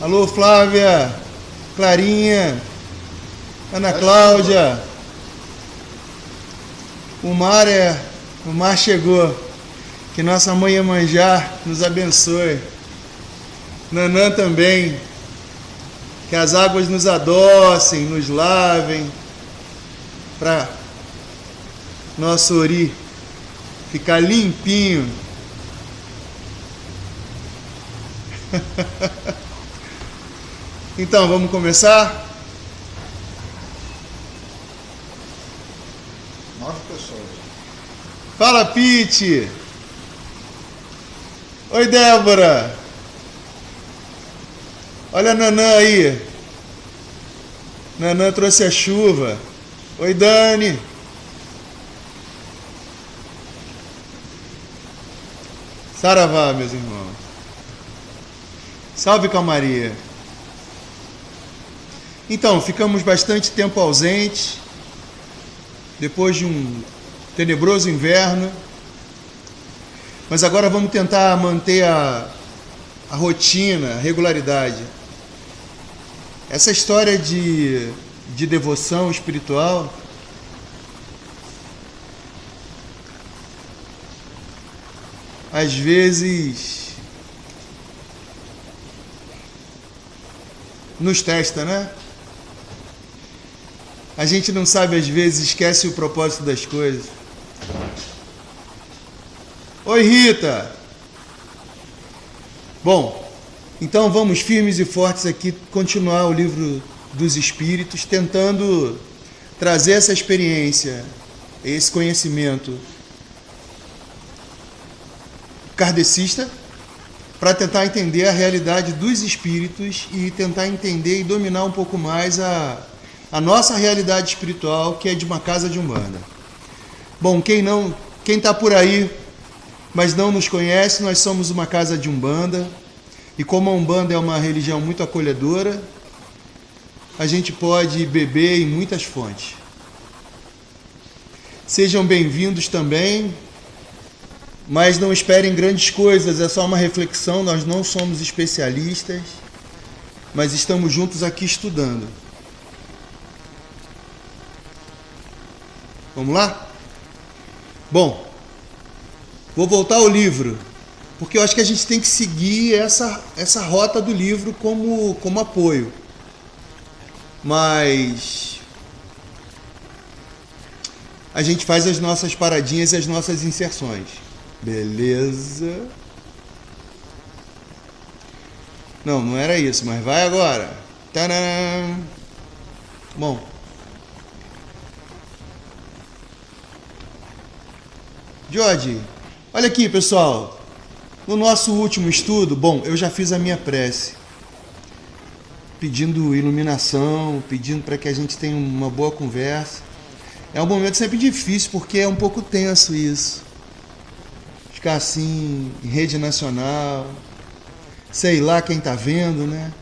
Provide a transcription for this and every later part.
Alô, Flávia, Clarinha, Ana Cláudia. O mar chegou. Que nossa mãe Iemanjá nos abençoe. Nanã também. Que as águas nos adocem, nos lavem, para nosso ori ficar limpinho. Então, vamos começar? 9 pessoas. Fala, Pete! Oi, Débora! Olha a Nanã aí. Nanã trouxe a chuva. Oi, Dani. Saravá, meus irmãos. Salve, calmaria. Então, ficamos bastante tempo ausentes, depois de um tenebroso inverno, mas agora vamos tentar manter a rotina, a regularidade. Essa história de devoção espiritual às vezes nos testa, né? A gente não sabe, às vezes, esquece o propósito das coisas. Oi, Rita! Bom, então vamos firmes e fortes aqui continuar o livro dos Espíritos, tentando trazer essa experiência, esse conhecimento kardecista, para tentar entender a realidade dos Espíritos e tentar entender e dominar um pouco mais a nossa realidade espiritual, que é de uma casa de Umbanda. Bom, quem está por aí, mas não nos conhece, nós somos uma casa de Umbanda, e como a Umbanda é uma religião muito acolhedora, a gente pode beber em muitas fontes. Sejam bem-vindos também, mas não esperem grandes coisas, é só uma reflexão, nós não somos especialistas, mas estamos juntos aqui estudando. Vamos lá? Bom, vou voltar ao livro, porque eu acho que a gente tem que seguir essa rota do livro como apoio. Mas a gente faz as nossas paradinhas e as nossas inserções. Beleza? Não era isso, mas vai agora. Tcharam! Bom. Jorge, olha aqui, pessoal. No nosso último estudo, bom, eu já fiz a minha prece, pedindo iluminação, pedindo para que a gente tenha uma boa conversa. É um momento sempre difícil, porque é um pouco tenso isso. Ficar assim, em rede nacional, sei lá quem tá vendo, né?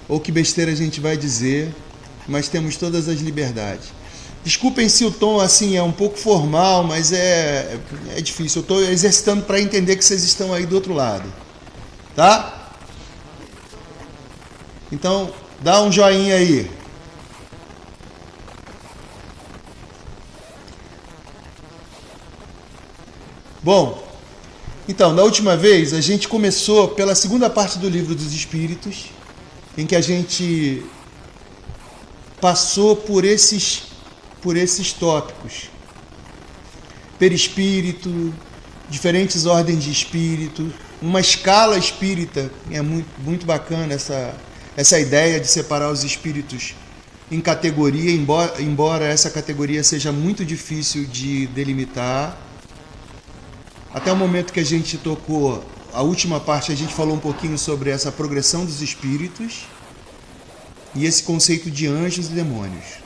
Ou que besteira a gente vai dizer, mas temos todas as liberdades. Desculpem se o tom assim é um pouco formal, mas é difícil. Eu estou exercitando para entender que vocês estão aí do outro lado. Tá? Então, dá um joinha aí. Bom, então, da última vez a gente começou pela segunda parte do Livro dos Espíritos, em que a gente passou por esses tópicos: perispírito, diferentes ordens de espírito, uma escala espírita. É muito bacana essa ideia de separar os espíritos em categoria, embora essa categoria seja muito difícil de delimitar. Até o momento que a gente tocou a última parte, a gente falou um pouquinho sobre essa progressão dos espíritos e esse conceito de anjos e demônios.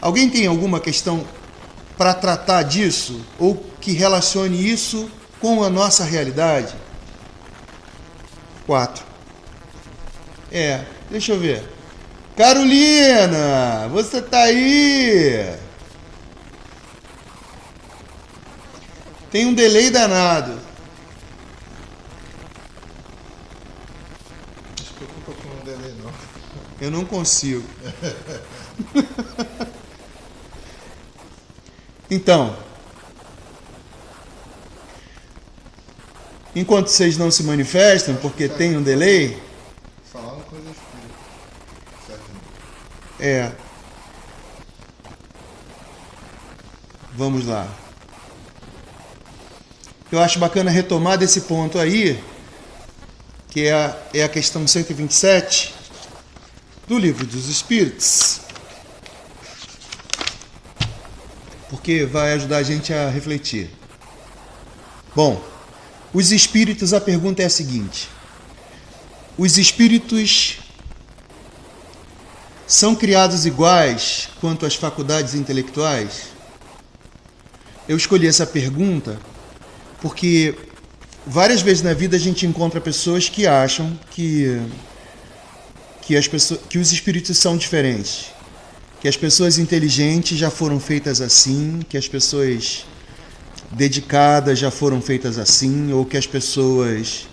Alguém tem alguma questão para tratar disso? Ou que relacione isso com a nossa realidade? 4. Deixa eu ver. Carolina, você tá aí? Tem um delay danado. que eu não tô com um delay, não. Eu não consigo. Então, enquanto vocês não se manifestam, porque tem um delay, Falando coisa espírita. Certo? é. Vamos lá. Eu acho bacana retomar desse ponto aí, que é a questão 127 do Livro dos Espíritos, porque vai ajudar a gente a refletir. Bom, os espíritos, a pergunta é a seguinte: os espíritos são criados iguais quanto às faculdades intelectuais? Eu escolhi essa pergunta porque várias vezes na vida a gente encontra pessoas que acham que os espíritos são diferentes, que as pessoas inteligentes já foram feitas assim, que as pessoas dedicadas já foram feitas assim, ou que as pessoas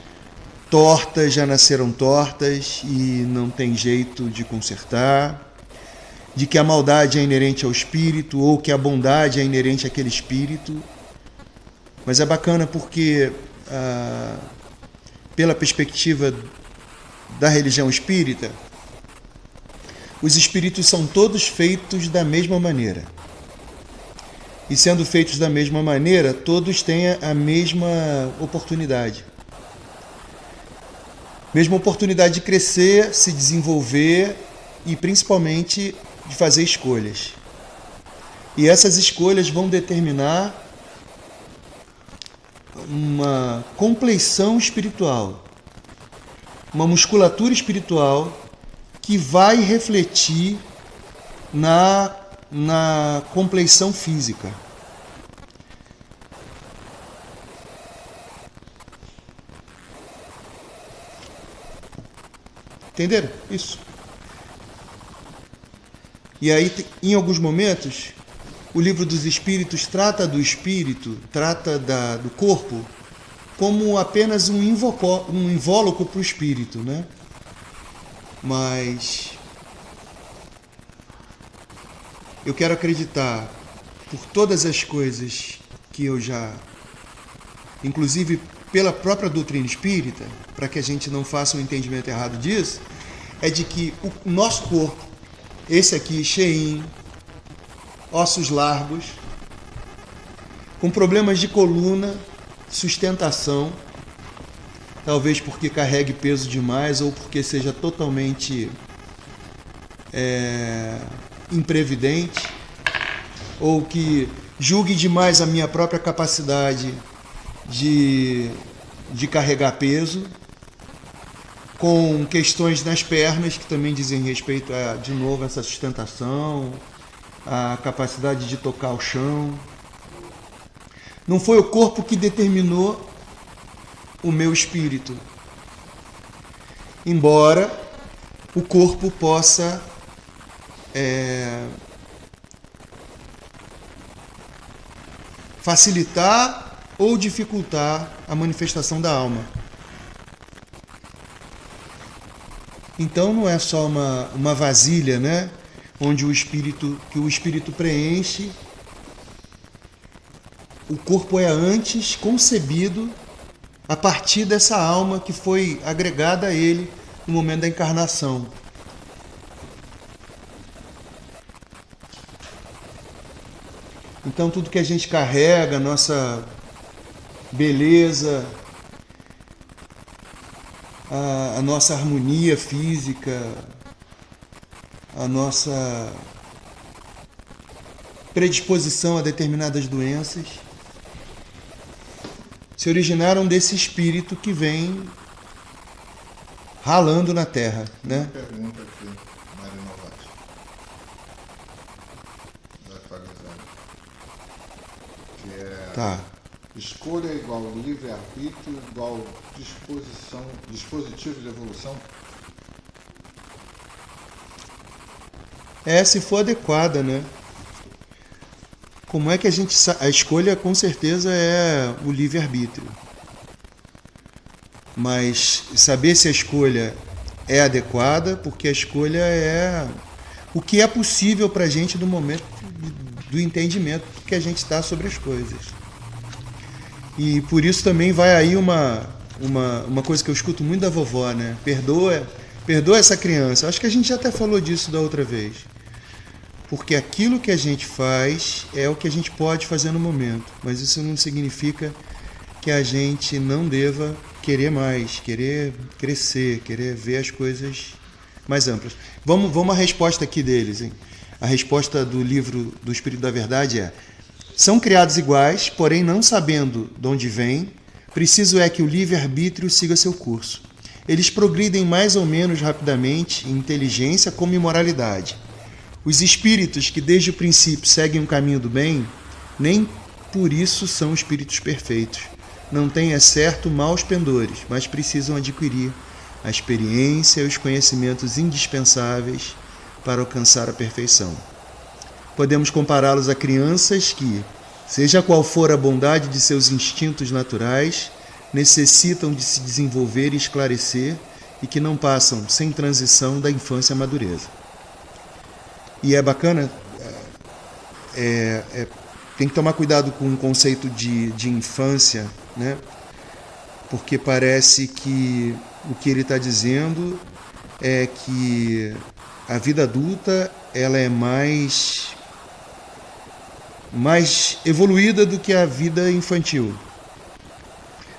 tortas já nasceram tortas e não tem jeito de consertar, de que a maldade é inerente ao espírito ou que a bondade é inerente àquele espírito. Mas é bacana porque, pela perspectiva da religião espírita, os espíritos são todos feitos da mesma maneira. E sendo feitos da mesma maneira, todos têm a mesma oportunidade. Mesma oportunidade de crescer, se desenvolver e principalmente de fazer escolhas. E essas escolhas vão determinar uma compleição espiritual, uma musculatura espiritual que vai refletir na compleição física. Entenderam? Isso. E aí, em alguns momentos, o Livro dos Espíritos trata do espírito, trata do corpo, como apenas um invólucro para o espírito, né? Mas eu quero acreditar, por todas as coisas que eu já, inclusive pela própria doutrina espírita, para que a gente não faça um entendimento errado disso, é de que o nosso corpo, esse aqui, cheinho, ossos largos, com problemas de coluna, sustentação, talvez porque carregue peso demais ou porque seja totalmente imprevidente, ou que julgue demais a minha própria capacidade de carregar peso, com questões nas pernas que também dizem respeito a, de novo, essa sustentação, a capacidade de tocar o chão. Não foi o corpo que determinou o meu espírito, embora o corpo possa facilitar ou dificultar a manifestação da alma. Então não é só uma vasilha, né, onde o espírito preenche. O corpo é antes concebido a partir dessa alma que foi agregada a ele no momento da encarnação. Então tudo que a gente carrega, nossa beleza, a nossa harmonia física, a nossa predisposição a determinadas doenças, se originaram desse espírito que vem ralando na Terra, né? Pergunta aqui, Mário Novati. Da Fagazana. Que é... Tá. Escolha igual livre-arbítrio igual dispositivo de evolução? Se for adequada, né? Como é que a escolha com certeza é o livre-arbítrio. Mas saber se a escolha é adequada, porque a escolha é o que é possível para a gente no momento do entendimento que a gente está sobre as coisas. E por isso também vai aí uma coisa que eu escuto muito da vovó, né? Perdoa essa criança. Acho que a gente já até falou disso da outra vez. Porque aquilo que a gente faz é o que a gente pode fazer no momento. Mas isso não significa que a gente não deva querer mais, querer crescer, querer ver as coisas mais amplas. Vamos à resposta aqui deles, hein? A resposta do livro do Espírito da Verdade é: são criados iguais, porém não sabendo de onde vêm, preciso é que o livre-arbítrio siga seu curso. Eles progridem mais ou menos rapidamente em inteligência como em moralidade. Os espíritos que desde o princípio seguem o caminho do bem, nem por isso são espíritos perfeitos. Não têm, é certo, maus pendores, mas precisam adquirir a experiência e os conhecimentos indispensáveis para alcançar a perfeição. Podemos compará-los a crianças que, seja qual for a bondade de seus instintos naturais, necessitam de se desenvolver e esclarecer e que não passam sem transição da infância à madureza. E é bacana, tem que tomar cuidado com o conceito de infância, né? Porque parece que o que ele está dizendo é que a vida adulta ela é mais evoluída do que a vida infantil.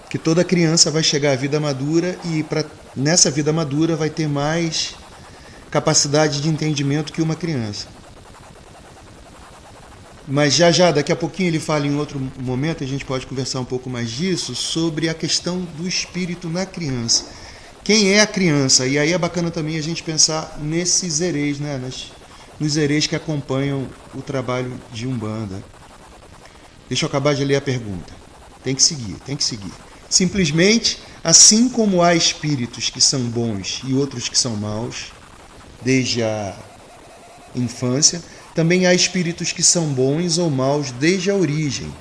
Que toda criança vai chegar à vida madura e nessa vida madura vai ter mais capacidade de entendimento que uma criança. Mas já, daqui a pouquinho ele fala em outro momento, a gente pode conversar um pouco mais disso, sobre a questão do espírito na criança. Quem é a criança? E aí é bacana também a gente pensar nesses hereis, né? Nos hereis que acompanham o trabalho de Umbanda. Deixa eu acabar de ler a pergunta. Tem que seguir. Simplesmente, assim como há espíritos que são bons e outros que são maus, desde a infância, também há espíritos que são bons ou maus desde a origem,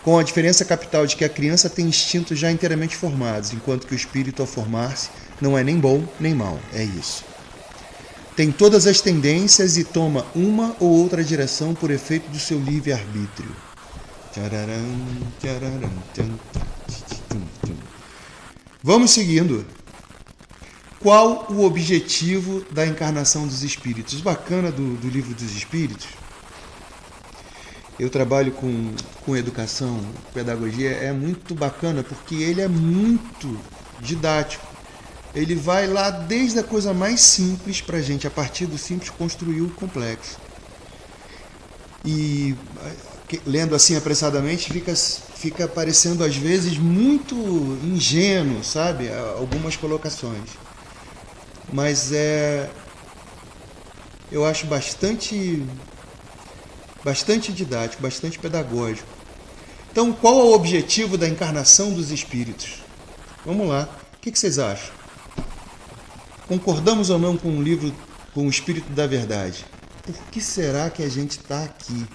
com a diferença capital de que a criança tem instintos já inteiramente formados, enquanto que o espírito, ao formar-se, não é nem bom nem mau. É isso. Tem todas as tendências e toma uma ou outra direção por efeito do seu livre-arbítrio. Vamos seguindo. Qual o objetivo da encarnação dos espíritos? Bacana do livro dos espíritos. Eu trabalho com educação, pedagogia, é muito bacana porque ele é muito didático. Ele vai lá desde a coisa mais simples para a gente, a partir do simples, construir o complexo. E lendo assim apressadamente, fica parecendo às vezes muito ingênuo, sabe? Algumas colocações. Mas eu acho bastante didático, bastante pedagógico. Então, qual é o objetivo da encarnação dos espíritos? Vamos lá, o que vocês acham? Concordamos ou não com o livro, com o Espírito da Verdade? Por que será que a gente está aqui?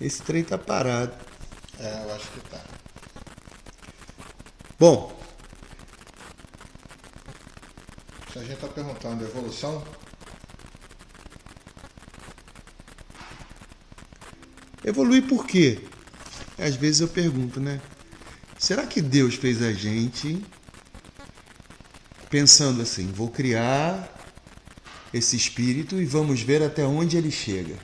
Esse trem tá parado. Eu acho que tá. Bom. Se a gente está perguntando evolução, Evoluir por quê? Às vezes eu pergunto, né? Será que Deus fez a gente pensando assim, vou criar esse espírito e vamos ver até onde ele chega?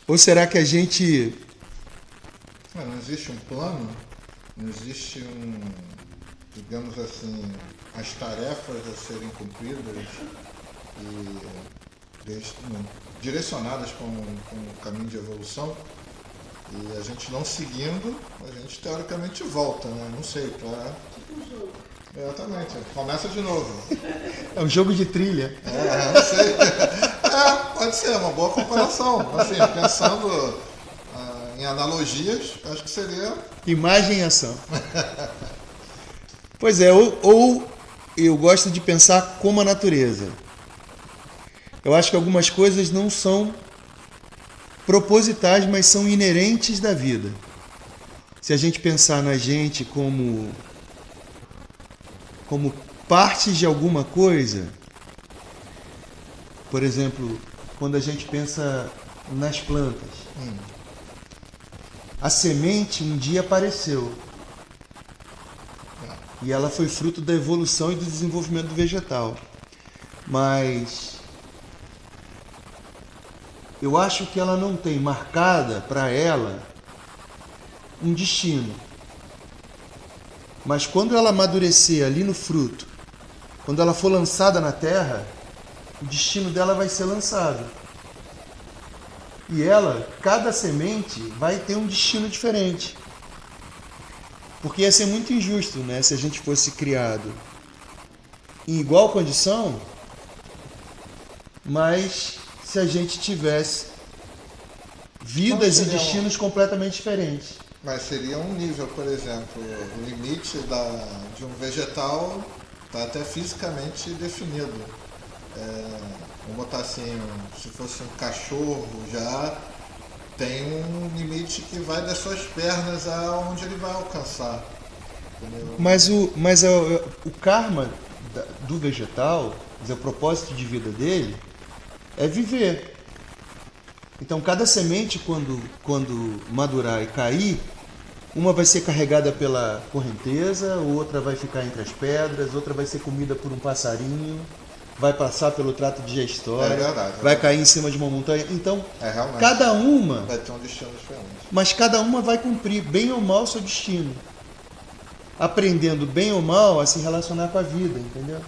Ou será que a gente... não existe um plano, não existe digamos assim, as tarefas a serem cumpridas e direcionadas para um caminho de evolução, e a gente não seguindo, a gente teoricamente volta, né? Não sei, para... Exatamente, começa de novo. É um jogo de trilha. Não sei. Pode ser, uma boa comparação. Assim, pensando em analogias, acho que seria... Imagem e ação. Pois é, ou eu gosto de pensar como a natureza. Eu acho que algumas coisas não são propositais, mas são inerentes da vida. Se a gente pensar na gente como parte de alguma coisa, por exemplo, quando a gente pensa nas plantas, a semente um dia apareceu e ela foi fruto da evolução e do desenvolvimento do vegetal, mas eu acho que ela não tem marcada para ela um destino. Mas quando ela amadurecer ali no fruto, quando ela for lançada na terra, o destino dela vai ser lançado. E ela, cada semente, vai ter um destino diferente. Porque ia ser muito injusto, né? Se a gente fosse criado em igual condição, mas se a gente tivesse vidas e destinos completamente diferentes. Mas seria um nível, por exemplo, o limite de um vegetal está até fisicamente definido. Vamos botar assim, se fosse um cachorro já tem um limite que vai das suas pernas aonde ele vai alcançar. Entendeu? Mas o karma do vegetal, quer dizer, o propósito de vida dele, é viver. Então cada semente, quando madurar e cair, uma vai ser carregada pela correnteza, outra vai ficar entre as pedras, outra vai ser comida por um passarinho, vai passar pelo trato digestório, vai cair em cima de uma montanha. Então, cada uma vai ter um destino diferente. Mas cada uma vai cumprir bem ou mal seu destino, aprendendo bem ou mal a se relacionar com a vida, entendeu?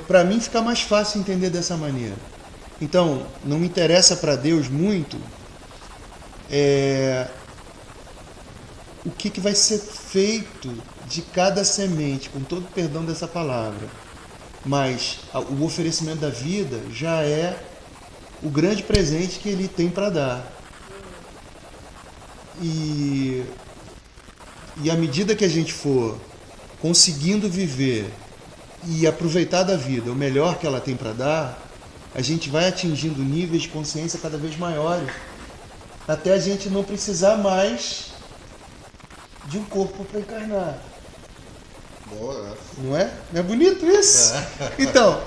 Para mim fica mais fácil entender dessa maneira. Então, não me interessa para Deus muito o que vai ser feito de cada semente, com todo o perdão dessa palavra. Mas o oferecimento da vida já é o grande presente que ele tem para dar. E à medida que a gente for conseguindo viver e aproveitar da vida o melhor que ela tem para dar, a gente vai atingindo níveis de consciência cada vez maiores, até a gente não precisar mais de um corpo para encarnar. Boa. Não é? Não é bonito isso? Então,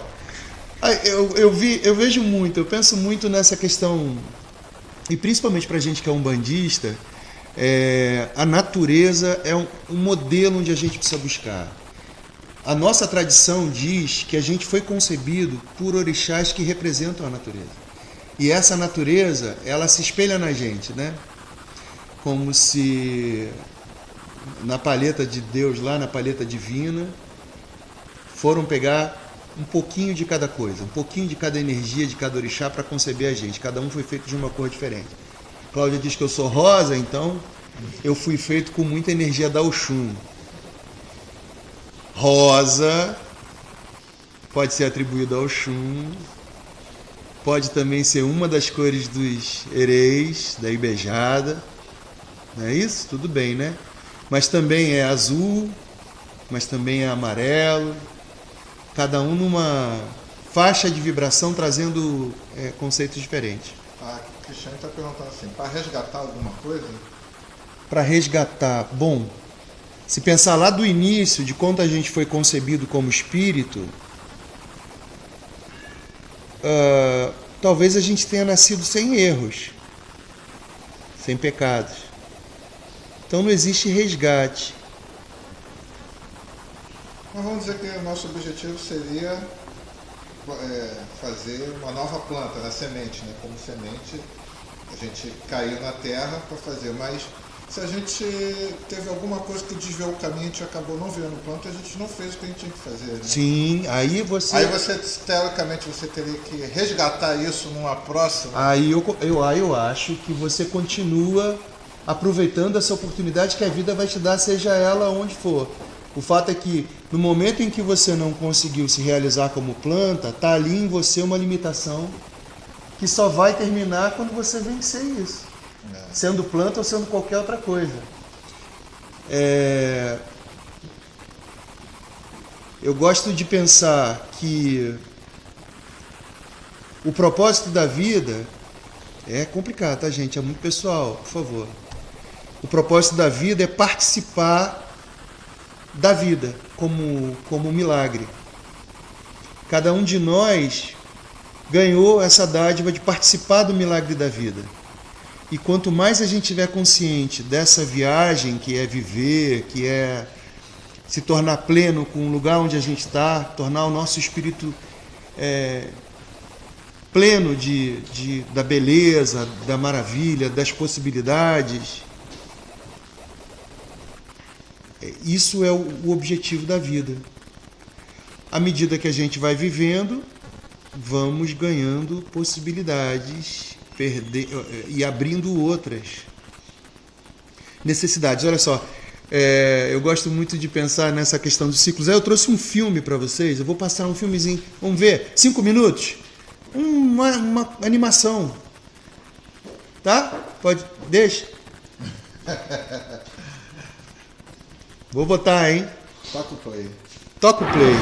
eu vejo muito, eu penso muito nessa questão, e principalmente para a gente que é umbandista, a natureza é um modelo onde a gente precisa buscar. A nossa tradição diz que a gente foi concebido por orixás que representam a natureza. E essa natureza, ela se espelha na gente, né? Como se na palheta de Deus, lá na palheta divina, foram pegar um pouquinho de cada coisa, um pouquinho de cada energia, de cada orixá para conceber a gente. Cada um foi feito de uma cor diferente. Cláudia diz que eu sou rosa, então eu fui feito com muita energia da Oxum. Rosa pode ser atribuído ao Oxum, pode também ser uma das cores dos Ereis, da Ibejada, não é isso? Tudo bem, né? Mas também é azul, mas também é amarelo, cada um numa faixa de vibração trazendo conceitos diferentes. A Cristiane está perguntando assim, para resgatar alguma coisa? Para resgatar, bom, se pensar lá do início, de quando a gente foi concebido como espírito, talvez a gente tenha nascido sem erros, sem pecados. Então não existe resgate. Mas vamos dizer que o nosso objetivo seria fazer uma nova planta, na semente, né? Como semente, a gente caiu na terra para fazer, mas se a gente teve alguma coisa que desviou o caminho, a gente acabou não virando planta, a gente não fez o que a gente tinha que fazer. Né? Sim, aí você, teoricamente, você teria que resgatar isso numa próxima. Aí eu acho que você continua aproveitando essa oportunidade que a vida vai te dar, seja ela onde for. O fato é que no momento em que você não conseguiu se realizar como planta, está ali em você uma limitação que só vai terminar quando você vencer isso. Sendo planta ou sendo qualquer outra coisa. Eu gosto de pensar que o propósito da vida é complicado, tá, gente? É muito pessoal, por favor. O propósito da vida é participar da vida como um milagre. Cada um de nós ganhou essa dádiva de participar do milagre da vida. E quanto mais a gente estiver consciente dessa viagem que é viver, que é se tornar pleno com o lugar onde a gente está, tornar o nosso espírito pleno da beleza, da maravilha, das possibilidades. Isso é o objetivo da vida. À medida que a gente vai vivendo, vamos ganhando possibilidades e abrindo outras necessidades. Olha só, eu gosto muito de pensar nessa questão dos ciclos. Eu trouxe um filme para vocês, eu vou passar um filmezinho, vamos ver, 5 minutos, uma animação, tá? Pode, deixa. Vou botar, hein? Toca o play. Toca o play.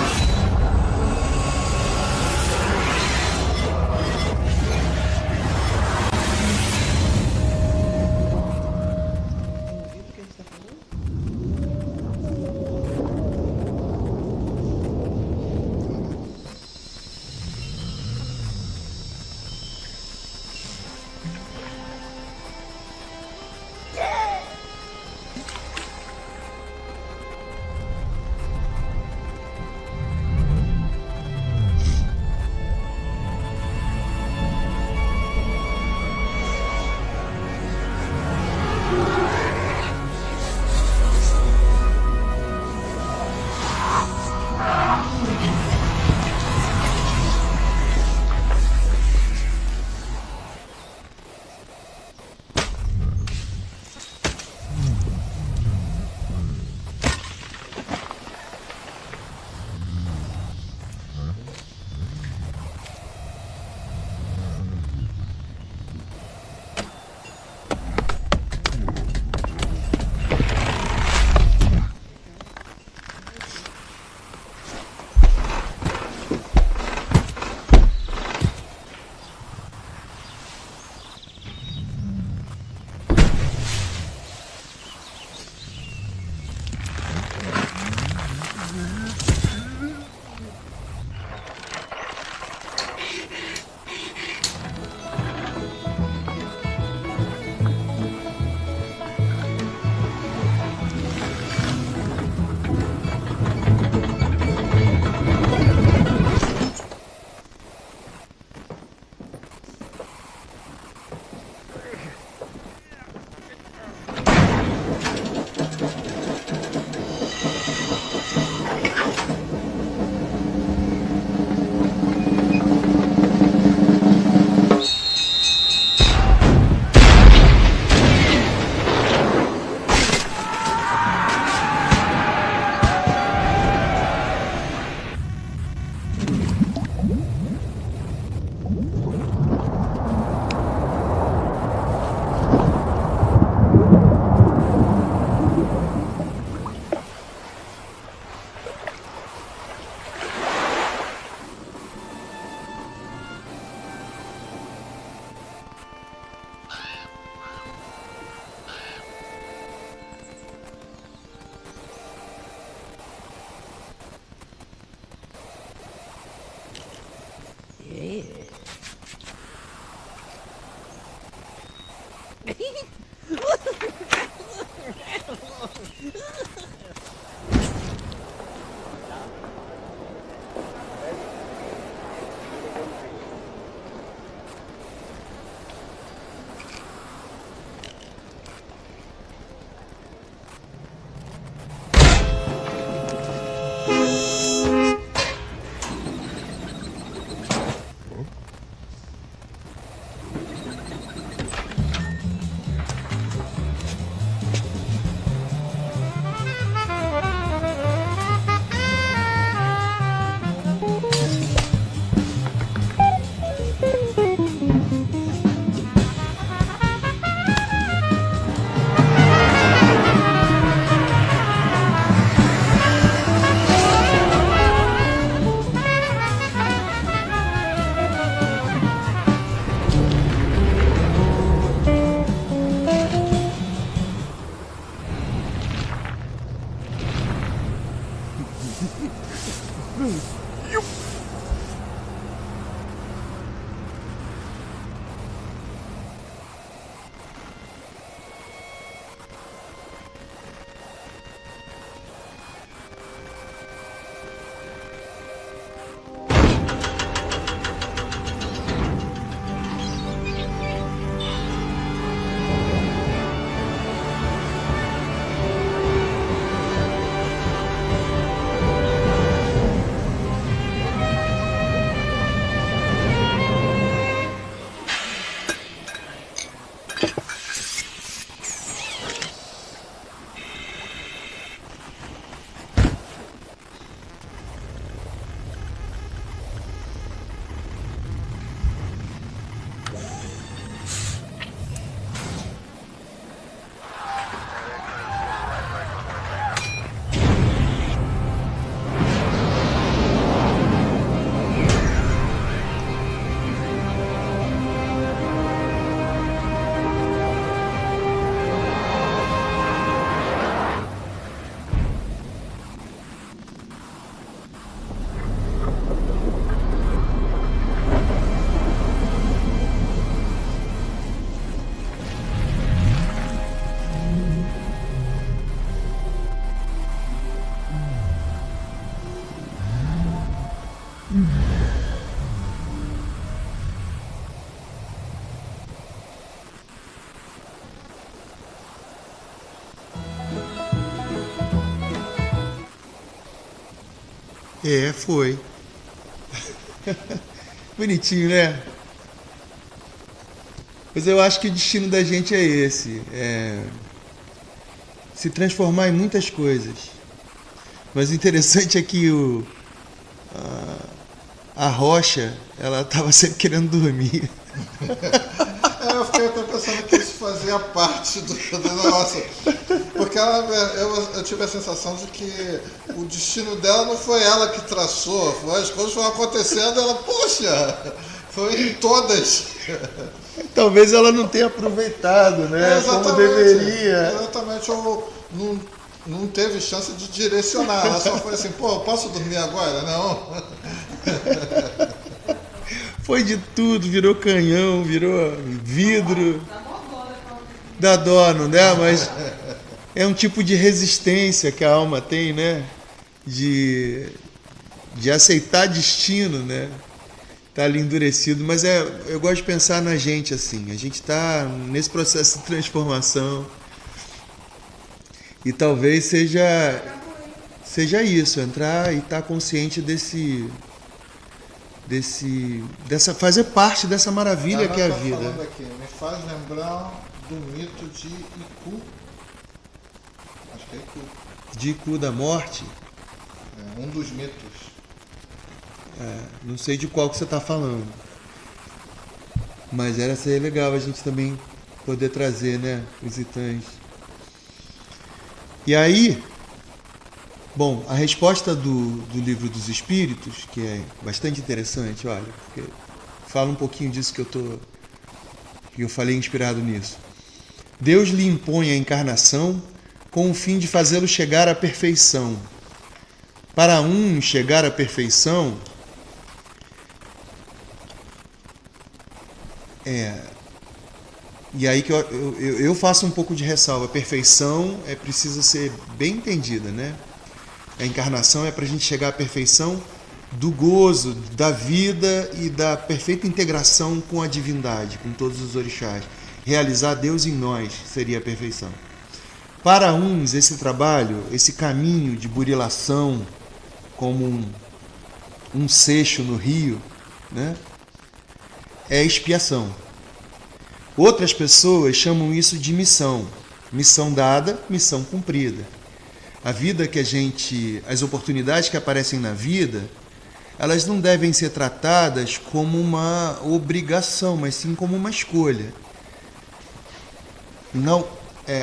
Foi. Bonitinho, né? Mas eu acho que o destino da gente é esse. Se transformar em muitas coisas. Mas o interessante é que a rocha, ela estava sempre querendo dormir. Eu fiquei até pensando que isso fazia parte do nosso. Porque eu tive a sensação de que o destino dela não foi ela que traçou, as coisas foram acontecendo, ela, poxa, foi em todas. Talvez ela não tenha aproveitado, né? Como deveria. Exatamente, ou não teve chance de direcionar. Ela só foi assim, posso dormir agora? Não. Foi de tudo, virou canhão, virou vidro. Dá dó, não dá? Mas é um tipo de resistência que a alma tem, né? De aceitar destino, né? Tá ali endurecido, mas eu gosto de pensar na gente assim. A gente está nesse processo de transformação e talvez seja isso, entrar e estar consciente fazer parte dessa maravilha que é a vida. Falando aqui, me faz lembrar do mito de Iku. Acho que é Iku. De Iku da morte? Um dos mitos. Não sei de qual que você está falando. Mas seria legal a gente também poder trazer, né, visitantes. E aí, bom, a resposta do Livro dos Espíritos, que é bastante interessante, olha, porque fala um pouquinho disso que eu falei inspirado nisso. Deus lhe impõe a encarnação com o fim de fazê-lo chegar à perfeição. Para chegar à perfeição e aí que eu faço um pouco de ressalva. A perfeição precisa ser bem entendida, né? A encarnação é para a gente chegar à perfeição do gozo, da vida e da perfeita integração com a divindade, com todos os orixás. Realizar Deus em nós seria a perfeição. Para uns, esse trabalho, esse caminho de burilação, como um seixo no rio, né? É expiação. Outras pessoas chamam isso de missão. Missão dada, missão cumprida. A vida as oportunidades que aparecem na vida, elas não devem ser tratadas como uma obrigação, mas sim como uma escolha. Não,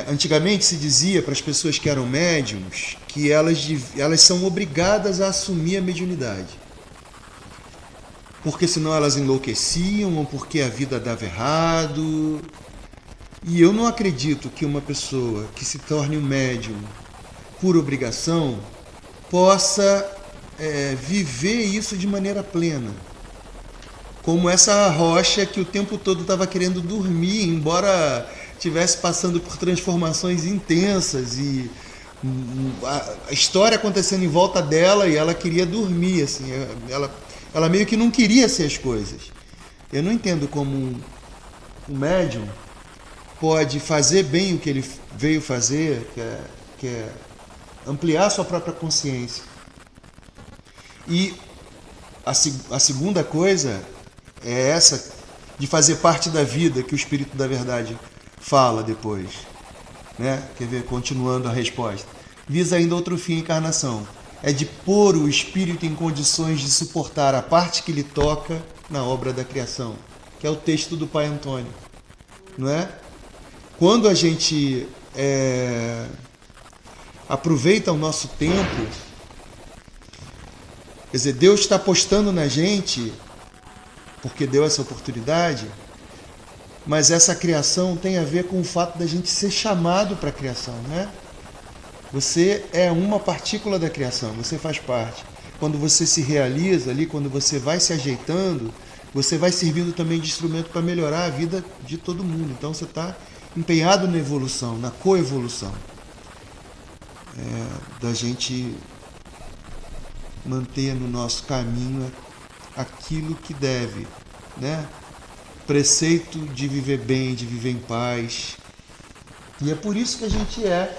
antigamente se dizia para as pessoas que eram médiums que elas são obrigadas a assumir a mediunidade. Porque senão elas enlouqueciam ou porque a vida dava errado. E eu não acredito que uma pessoa que se torne um médium por obrigação possa viver isso de maneira plena. Como essa rocha que o tempo todo estava querendo dormir, embora estivesse passando por transformações intensas e a história acontecendo em volta dela, e ela queria dormir, assim, ela meio que não queria ser as coisas. Eu não entendo como um médium pode fazer bem o que ele veio fazer, que é ampliar sua própria consciência. E a segunda coisa é essa de fazer parte da vida, que o Espírito da Verdade fala depois, né? Quer ver? Continuando a resposta. Visa ainda outro fim, encarnação. É de pôr o Espírito em condições de suportar a parte que lhe toca na obra da criação, que é o texto do Pai Antônio, não é? Quando a gente aproveita o nosso tempo, quer dizer, Deus está apostando na gente porque deu essa oportunidade, mas essa criação tem a ver com o fato da gente ser chamado para a criação, né? Você é uma partícula da criação, você faz parte. Quando você se realiza ali, quando você vai se ajeitando, você vai servindo também de instrumento para melhorar a vida de todo mundo. Então você está empenhado na evolução, na coevolução. Da gente manter no nosso caminho aquilo que deve, né? Preceito de viver bem, de viver em paz. E é por isso que a gente é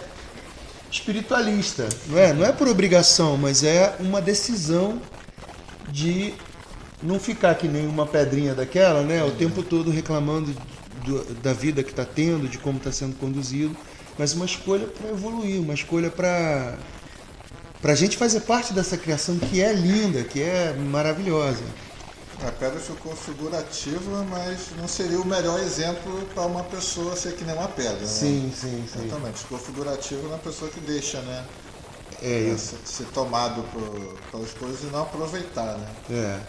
espiritualista, não é por obrigação, mas é uma decisão de não ficar que nem uma pedrinha daquela, né? O tempo todo reclamando da vida que está tendo, de como está sendo conduzido, mas uma escolha para evoluir, uma escolha para a gente fazer parte dessa criação que é linda, que é maravilhosa. A pedra ficou figurativa, mas não seria o melhor exemplo para uma pessoa ser que nem uma pedra, sim, né? Sim. Exatamente, ficou figurativo na pessoa que deixa, né? Ser tomado pelas coisas e não aproveitar, né?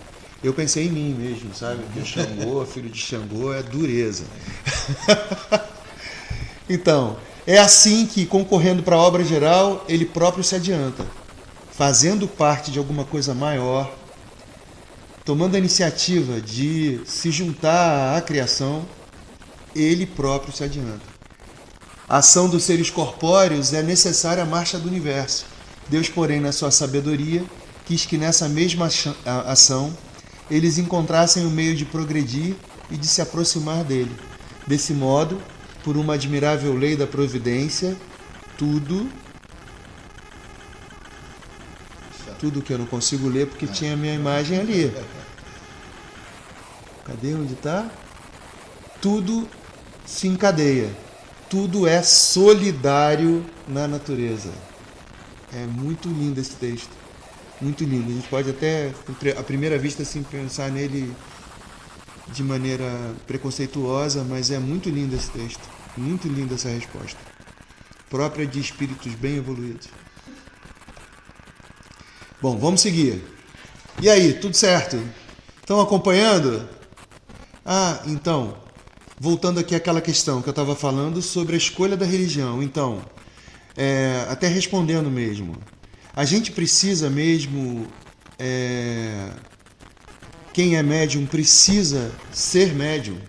Eu pensei em mim mesmo, sabe? Que Xangô, filho de Xangô, é dureza. Então, é assim que, concorrendo para a obra geral, ele próprio se adianta, fazendo parte de alguma coisa maior, tomando a iniciativa de se juntar à criação, ele próprio se adianta. A ação dos seres corpóreos é necessária à marcha do universo. Deus, porém, na sua sabedoria, quis que nessa mesma ação eles encontrassem o meio de progredir e de se aproximar dele. Desse modo, por uma admirável lei da providência, tudo que eu não consigo ler porque tinha a minha imagem ali. Cadê onde está? Tudo se encadeia. Tudo é solidário na natureza. É muito lindo esse texto. Muito lindo. A gente pode até, à primeira vista, assim, pensar nele de maneira preconceituosa, mas é muito lindo esse texto. Muito linda essa resposta. Própria de espíritos bem evoluídos. Bom, vamos seguir. E aí, tudo certo? Estão acompanhando? Então, voltando aqui àquela questão que eu estava falando sobre a escolha da religião. Então, até respondendo mesmo, a gente precisa mesmo, quem é médium precisa ser médium.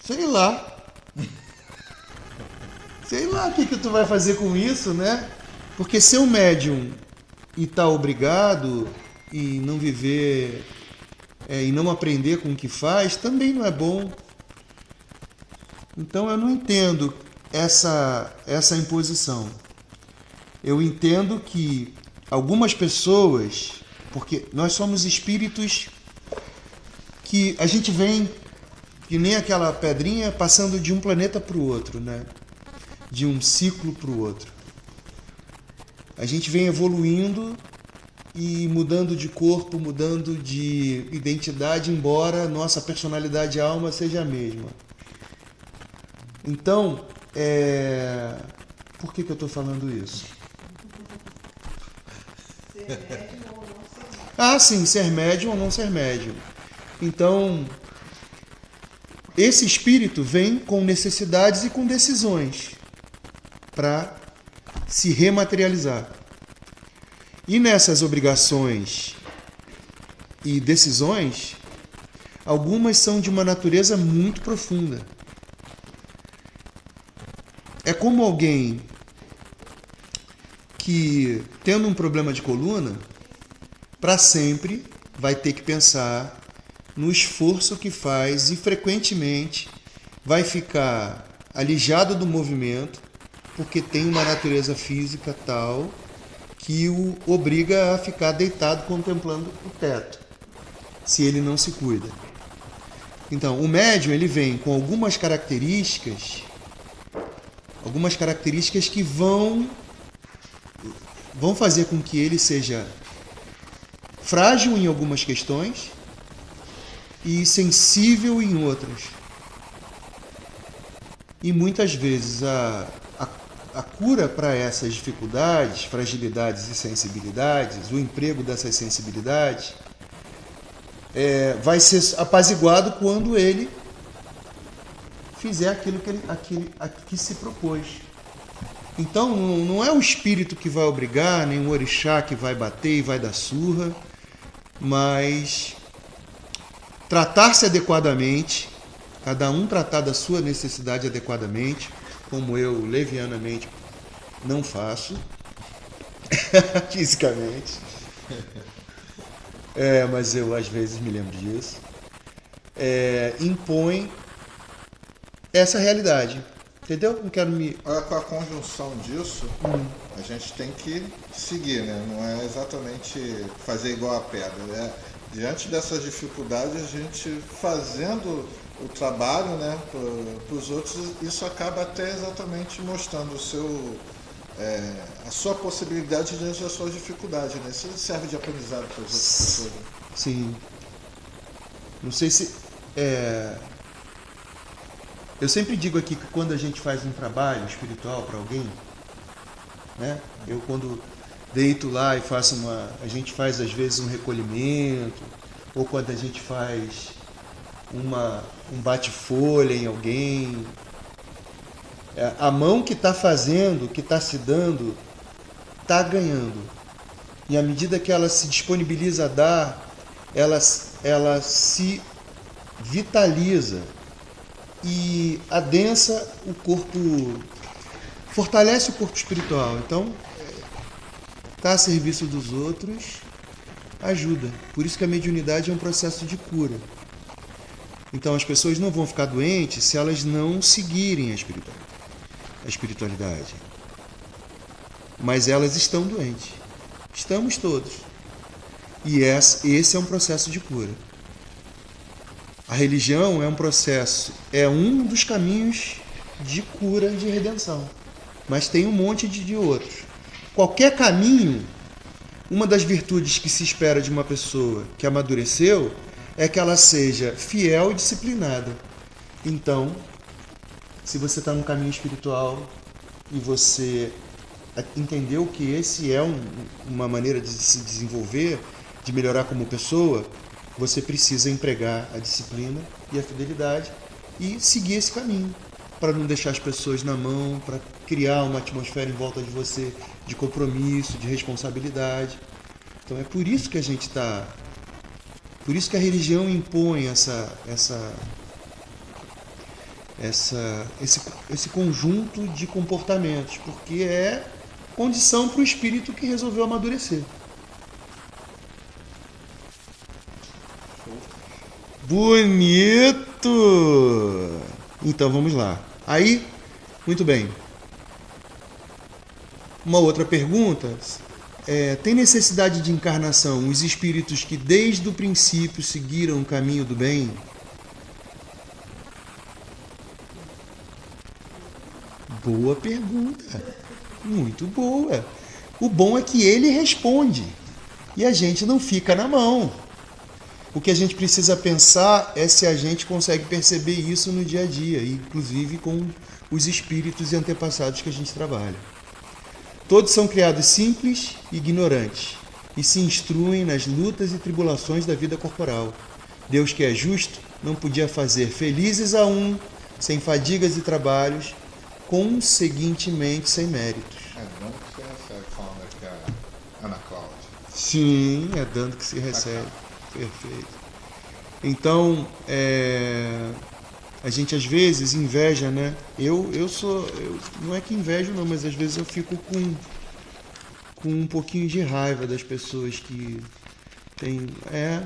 Sei lá o que tu vai fazer com isso, né? Porque ser um médium e estar obrigado e não viver e não aprender com o que faz também não é bom. Então eu não entendo essa imposição. Eu entendo que algumas pessoas, porque nós somos espíritos que a gente vem que nem aquela pedrinha passando de um planeta para o outro, né? De um ciclo para o outro. A gente vem evoluindo e mudando de corpo, mudando de identidade, embora nossa personalidade e alma seja a mesma. Então, por que eu estou falando isso? Ser médium ou não ser médium. Sim, ser médium ou não ser médium. Então, esse espírito vem com necessidades e com decisões para se rematerializar. E nessas obrigações e decisões, algumas são de uma natureza muito profunda. É como alguém que, tendo um problema de coluna, para sempre vai ter que pensar no esforço que faz e frequentemente vai ficar alijado do movimento porque tem uma natureza física tal que o obriga a ficar deitado contemplando o teto, se ele não se cuida. Então, o médium ele vem com algumas características que vão fazer com que ele seja frágil em algumas questões e sensível em outras. E muitas vezes a cura para essas dificuldades, fragilidades e sensibilidades, o emprego dessas sensibilidades, vai ser apaziguado quando ele fizer aquilo que se propôs. Então, não é o espírito que vai obrigar, nem o orixá que vai bater e vai dar surra, mas tratar-se adequadamente, cada um tratar da sua necessidade adequadamente, como eu levianamente não faço, fisicamente. Mas eu às vezes me lembro disso. Impõe essa realidade. Entendeu? Não quero me... Com a conjunção disso, a gente tem que seguir, né? Não é exatamente fazer igual a pedra. Diante dessas dificuldades, a gente fazendo o trabalho, né, para os outros, isso acaba até exatamente mostrando a sua possibilidade diante das suas dificuldades, né? Isso serve de aprendizado para as outras pessoas. Sim. Não sei se... Eu sempre digo aqui que quando a gente faz um trabalho espiritual para alguém, né? Eu quando deito lá e faço a gente faz às vezes um recolhimento, ou quando a gente faz um bate-folha em alguém, a mão que está fazendo, que está se dando, está ganhando. E à medida que ela se disponibiliza a dar, ela se vitaliza e adensa o corpo, fortalece o corpo espiritual. Então, estar a serviço dos outros ajuda. Por isso que a mediunidade é um processo de cura. Então, as pessoas não vão ficar doentes se elas não seguirem a espiritualidade. Mas elas estão doentes. Estamos todos. E esse é um processo de cura. A religião é um processo, é um dos caminhos de cura, de redenção. Mas tem um monte de outros. Qualquer caminho, uma das virtudes que se espera de uma pessoa que amadureceu é que ela seja fiel e disciplinada. Então, se você está no caminho espiritual e você entendeu que esse é uma maneira de se desenvolver, de melhorar como pessoa, você precisa empregar a disciplina e a fidelidade e seguir esse caminho, para não deixar as pessoas na mão, para criar uma atmosfera em volta de você de compromisso, de responsabilidade. Então é por isso que a gente está... Por isso que a religião impõe esse conjunto de comportamentos, porque é condição para o espírito que resolveu amadurecer. Bonito! Então vamos lá. Aí, muito bem. Uma outra pergunta. Tem necessidade de encarnação os espíritos que desde o princípio seguiram o caminho do bem? Boa pergunta. Muito boa. O bom é que ele responde. E a gente não fica na mão. O que a gente precisa pensar é se a gente consegue perceber isso no dia a dia, inclusive com os espíritos e antepassados que a gente trabalha. Todos são criados simples e ignorantes e se instruem nas lutas e tribulações da vida corporal. Deus, que é justo, não podia fazer felizes a um, sem fadigas e trabalhos, conseguintemente sem méritos. É dando que você recebe, falando aqui a Ana Cláudia. Sim, é dando que se recebe. Perfeito. Então, a gente às vezes inveja, né? Eu não é que invejo não, mas às vezes eu fico com um pouquinho de raiva das pessoas que têm...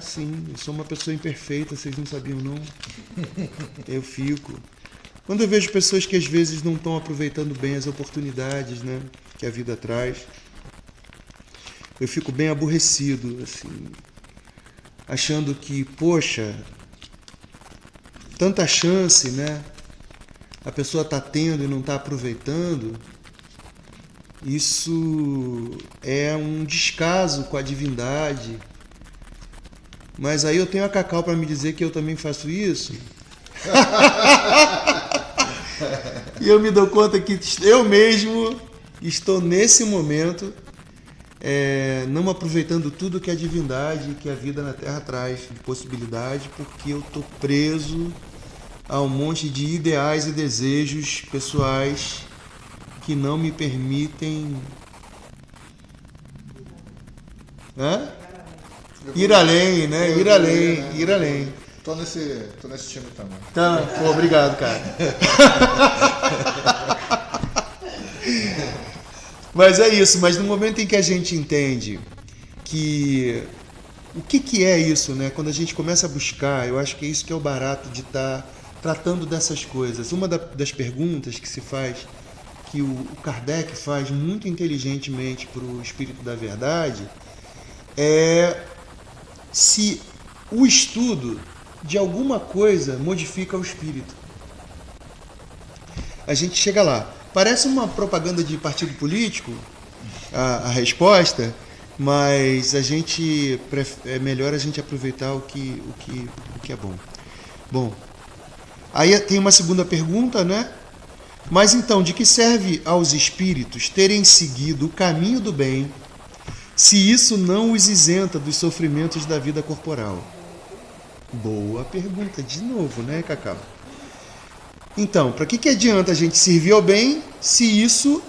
sim, eu sou uma pessoa imperfeita, vocês não sabiam não? Eu fico. Quando eu vejo pessoas que às vezes não estão aproveitando bem as oportunidades, né, que a vida traz, eu fico bem aborrecido, assim, achando que, poxa, tanta chance, né? A pessoa está tendo e não está aproveitando. Isso é um descaso com a divindade. Mas aí eu tenho a Cacau para me dizer que eu também faço isso. E eu me dou conta que eu mesmo estou nesse momento não aproveitando tudo que a divindade, que a vida na Terra traz de possibilidade, porque eu estou preso a um monte de ideais e desejos pessoais que não me permitem ir além, né? Ir além. Tô nesse time também. Tá, pô, obrigado, cara. Mas é isso, mas no momento em que a gente entende que o que é isso, né? Quando a gente começa a buscar, eu acho que é isso que é o barato de estar tratando dessas coisas. Uma das perguntas que se faz, que o Kardec faz muito inteligentemente para o Espírito da Verdade, é se o estudo de alguma coisa modifica o espírito. A gente chega lá. Parece uma propaganda de partido político, a resposta, mas é melhor a gente aproveitar o que é bom. Bom, aí tem uma segunda pergunta, né? Mas então, de que serve aos espíritos terem seguido o caminho do bem, se isso não os isenta dos sofrimentos da vida corporal? Boa pergunta, de novo, né, Cacau? Então, para que adianta a gente servir ao bem se isso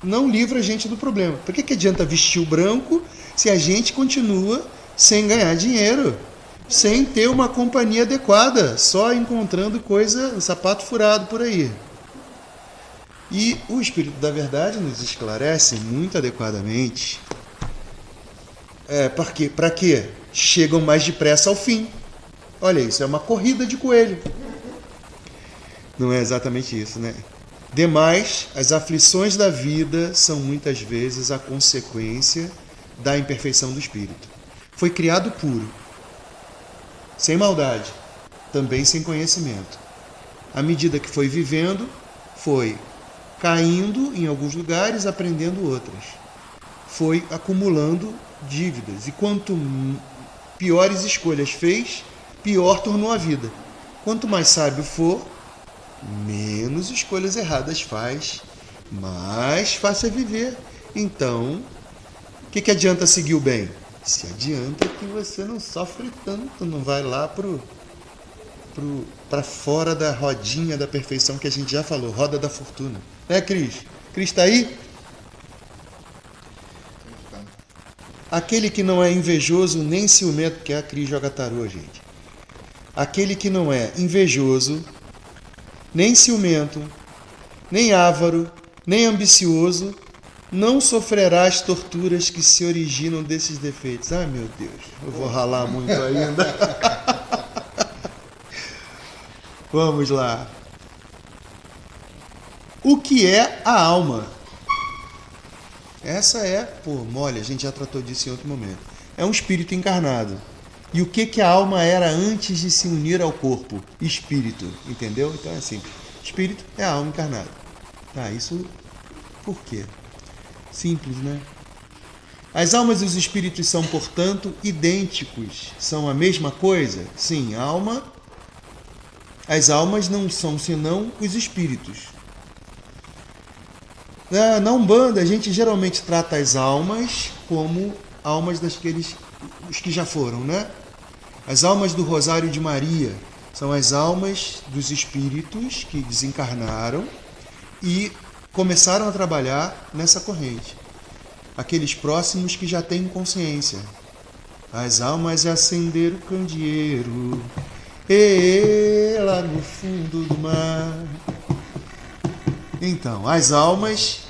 não livra a gente do problema? Para que adianta vestir o branco se a gente continua sem ganhar dinheiro, sem ter uma companhia adequada, só encontrando sapato furado por aí? E o Espírito da Verdade nos esclarece muito adequadamente. Para quê? Chegam mais depressa ao fim. Olha, isso é uma corrida de coelho. Não é exatamente isso, né? Demais, as aflições da vida são muitas vezes a consequência da imperfeição do espírito. Foi criado puro, sem maldade, também sem conhecimento. À medida que foi vivendo, foi caindo em alguns lugares, aprendendo outros. Foi acumulando dívidas. E quanto piores escolhas fez, pior tornou a vida. Quanto mais sábio for, menos escolhas erradas faz, mais fácil é viver. Então, o que adianta seguir o bem? Se adianta que você não sofre tanto, não vai lá para fora da rodinha da perfeição que a gente já falou, roda da fortuna. Né, Cris? Cris está aí? Aquele que não é invejoso nem ciumento, porque a Cris joga tarô, gente. Aquele que não é invejoso, nem ciumento, nem avaro, nem ambicioso, não sofrerá as torturas que se originam desses defeitos. Ai, meu Deus, eu vou ralar muito ainda. Vamos lá. O que é a alma? Essa mole, a gente já tratou disso em outro momento. É um espírito encarnado. E o que a alma era antes de se unir ao corpo? Espírito, entendeu? Então é assim, espírito é a alma encarnada. Tá, isso por quê? Simples, né? As almas e os espíritos são, portanto, idênticos. São a mesma coisa? Sim, as almas não são senão os espíritos. Na Umbanda, a gente geralmente trata as almas como almas os que já foram, né? As almas do Rosário de Maria, São as almas dos espíritos que desencarnaram e começaram a trabalhar nessa corrente. Aqueles próximos que já têm consciência. As almas acenderam o candeeiro, lá no fundo do mar. Então, as almas,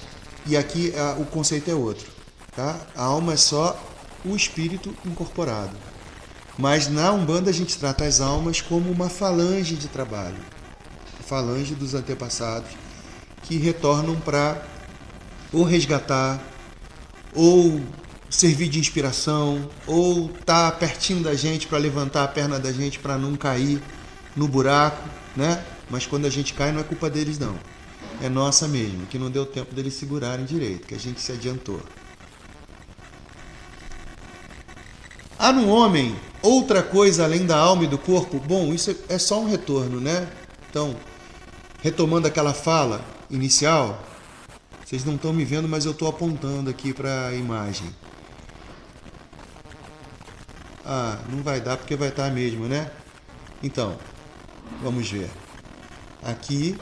e aqui o conceito é outro, tá? A alma é só o espírito incorporado. Mas na Umbanda a gente trata as almas como uma falange de trabalho, a falange dos antepassados que retornam para ou resgatar, ou servir de inspiração, ou estar pertinho da gente para levantar a perna da gente para não cair no buraco, né? Mas quando a gente cai não é culpa deles não, é nossa mesmo, que não deu tempo deles segurarem direito, que a gente se adiantou. Há no homem outra coisa além da alma e do corpo? Bom, isso é só um retorno, né? Então, retomando aquela fala inicial, vocês não estão me vendo, mas eu estou apontando aqui para a imagem. Ah, não vai dar porque vai estar mesmo, né? Então, vamos ver. Aqui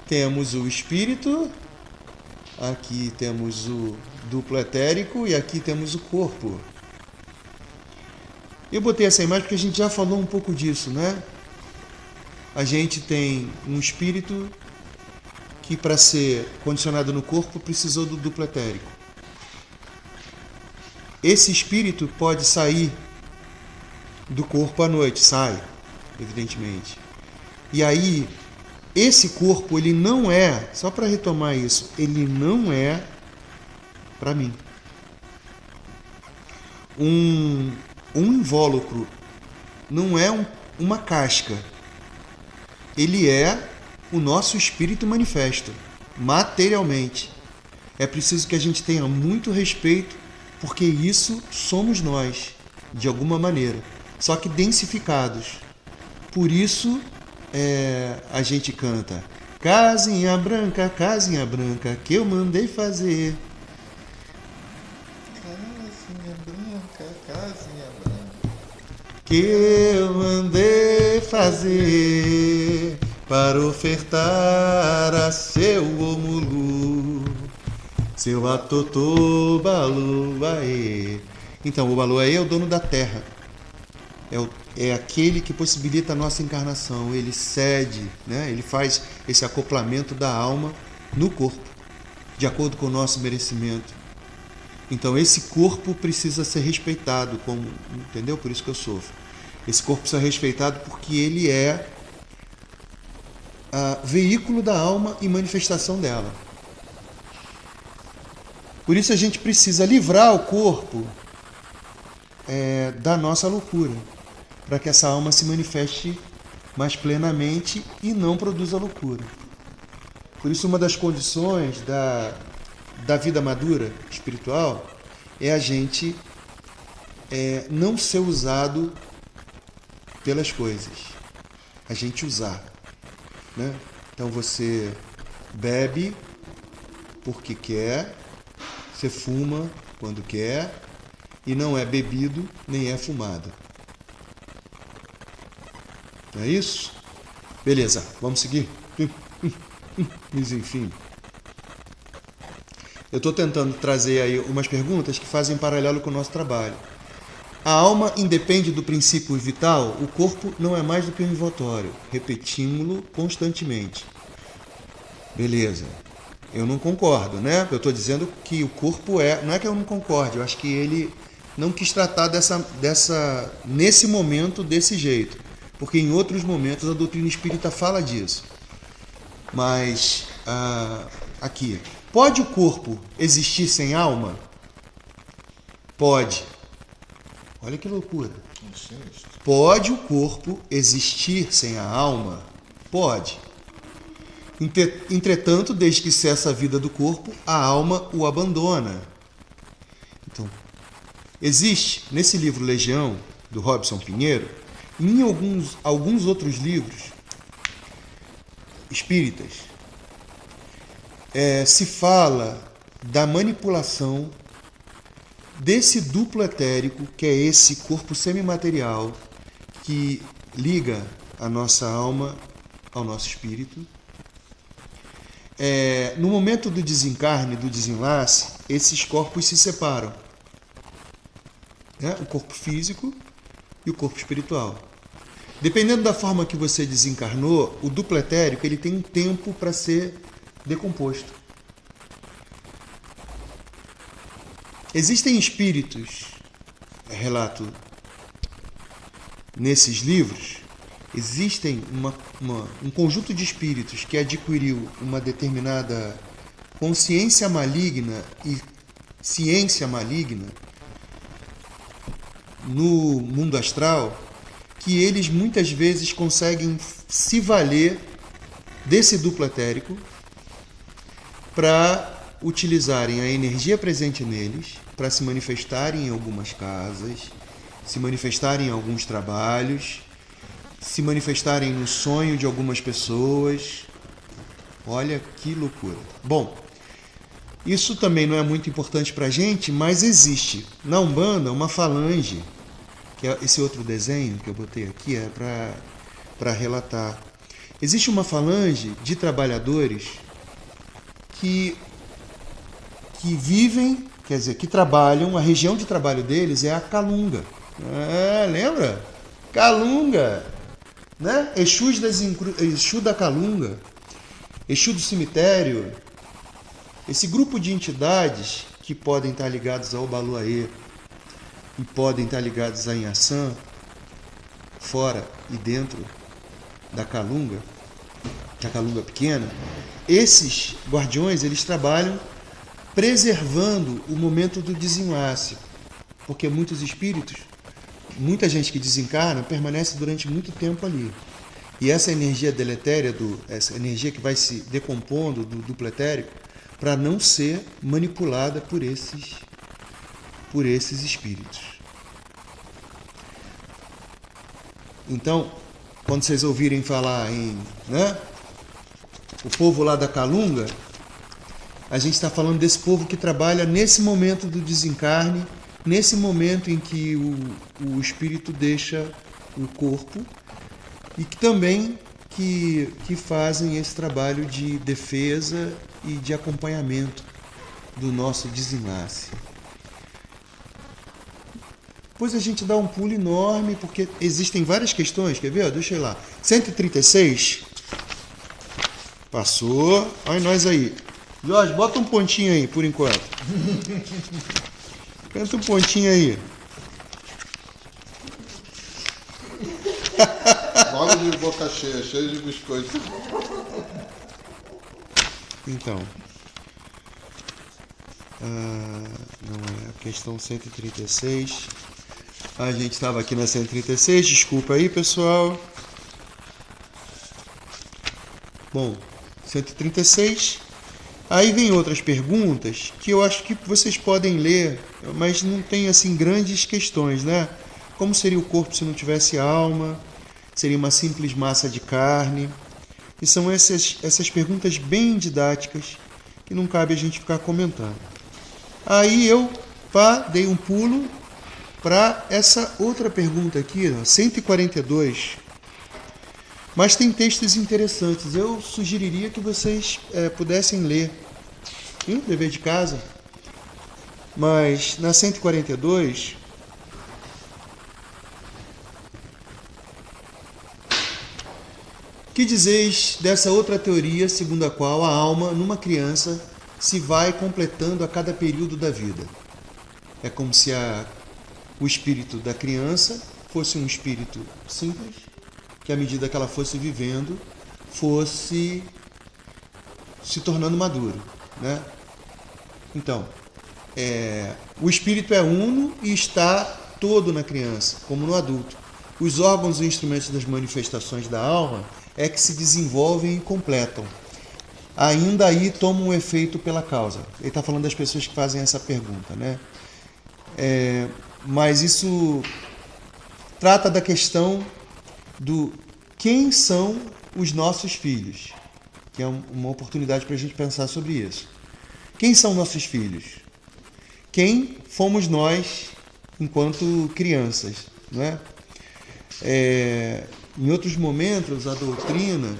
temos o espírito, aqui temos o duplo etérico e aqui temos o corpo. Eu botei essa imagem porque a gente já falou um pouco disso, né? A gente tem um espírito que, para ser condicionado no corpo, precisou do duplo etérico. Esse espírito pode sair do corpo à noite, sai, evidentemente. E aí, esse corpo, ele não é, só para retomar isso, ele não é para mim. Um invólucro não é uma casca. Ele é o nosso espírito manifesto, materialmente. É preciso que a gente tenha muito respeito, porque isso somos nós, de alguma maneira, só que densificados. Por isso a gente canta casinha branca, que eu mandei fazer. Casinha branca, casinha branca, Que eu mandei fazer para ofertar a seu Omulu, seu Atotô Baluaê. Então, o Baluaê é o dono da terra. É aquele que possibilita a nossa encarnação. Ele cede, né? Ele faz esse acoplamento da alma no corpo, de acordo com o nosso merecimento. Então, esse corpo precisa ser respeitado, como, entendeu? Por isso que eu sofro. Esse corpo precisa ser respeitado porque ele é veículo da alma e manifestação dela. Por isso a gente precisa livrar o corpo da nossa loucura, para que essa alma se manifeste mais plenamente e não produza loucura. Por isso uma das condições da vida madura espiritual é a gente não ser usado pelas coisas, a gente usar, né? Então você bebe porque quer, você fuma quando quer e não é bebido nem é fumado. Não é isso? Beleza, vamos seguir? Mas enfim. Eu estou tentando trazer aí umas perguntas que fazem paralelo com o nosso trabalho. A alma independe do princípio vital, o corpo não é mais do que um envoltório. Repetimos-lo constantemente. Beleza. Eu não concordo, né? Eu estou dizendo que o corpo não é que eu não concorde, eu acho que ele não quis tratar nesse momento desse jeito. Porque em outros momentos a doutrina espírita fala disso. Mas, aqui, pode o corpo existir sem alma? Pode. Olha que loucura. Pode o corpo existir sem a alma? Pode. Entretanto, desde que cessa a vida do corpo, a alma o abandona. Então, existe nesse livro Legião, do Robson Pinheiro, e em alguns outros livros espíritas, se fala da manipulação desse duplo etérico, que é esse corpo semimaterial que liga a nossa alma ao nosso espírito. No momento do desencarne, do desenlace, esses corpos se separam, né? O corpo físico e o corpo espiritual. Dependendo da forma que você desencarnou, o duplo etérico ele tem um tempo para ser decomposto. Existem espíritos, relato nesses livros, existem um conjunto de espíritos que adquiriu uma determinada consciência maligna e ciência maligna no mundo astral, que eles muitas vezes conseguem se valer desse duplo etérico para utilizarem a energia presente neles, para se manifestarem em algumas casas, se manifestarem em alguns trabalhos, se manifestarem no sonho de algumas pessoas. Olha que loucura. Bom, isso também não é muito importante para a gente, mas existe na Umbanda uma falange, que é esse outro desenho que eu botei aqui, é para relatar. Existe uma falange de trabalhadores que vivem, quer dizer, que trabalham, a região de trabalho deles é a Calunga. Lembra? Calunga, né? Exu da Calunga, Exu do cemitério. Esse grupo de entidades que podem estar ligados ao Baluaê e podem estar ligados a Inhaçã, fora e dentro da Calunga pequena, esses guardiões, eles trabalham preservando o momento do desenlace, porque muitos espíritos, muita gente que desencarna, permanece durante muito tempo ali. E essa energia deletéria, essa energia que vai se decompondo do duplo etérico, para não ser manipulada por esses espíritos. Então, quando vocês ouvirem falar em, né, o povo lá da Calunga, a gente está falando desse povo que trabalha nesse momento do desencarne, nesse momento em que o espírito deixa o corpo, e que também que fazem esse trabalho de defesa e de acompanhamento do nosso desenlace. Depois a gente dá um pulo enorme, porque existem várias questões, quer ver? Deixa eu ir lá. 136. Passou. Olha nós aí. Jorge, bota um pontinho aí, por enquanto. Canta um pontinho aí. Bola de boca cheia, cheia de biscoito. Então. Não é a questão 136. A gente estava aqui na 136, desculpa aí, pessoal. Bom, 136. Aí vem outras perguntas que eu acho que vocês podem ler, mas não tem assim grandes questões, né? Como seria o corpo se não tivesse alma? Seria uma simples massa de carne? E são essas perguntas bem didáticas que não cabe a gente ficar comentando. Aí eu dei um pulo para essa outra pergunta aqui, 142. Mas tem textos interessantes. Eu sugeriria que vocês pudessem ler. Dever de casa. Mas na 142... Que dizeis dessa outra teoria segundo a qual a alma, numa criança, se vai completando a cada período da vida? É como se o espírito da criança fosse um espírito simples, que à medida que ela fosse vivendo, fosse se tornando maduro, né? Então, o espírito é uno e está todo na criança, como no adulto. Os órgãos e instrumentos das manifestações da alma é que se desenvolvem e completam. Ainda aí tomam um efeito pela causa. Ele está falando das pessoas que fazem essa pergunta, né? Mas isso trata da questão do quem são os nossos filhos, que é uma oportunidade para a gente pensar sobre isso. Quem são nossos filhos? Quem fomos nós enquanto crianças, não é? Em outros momentos, a doutrina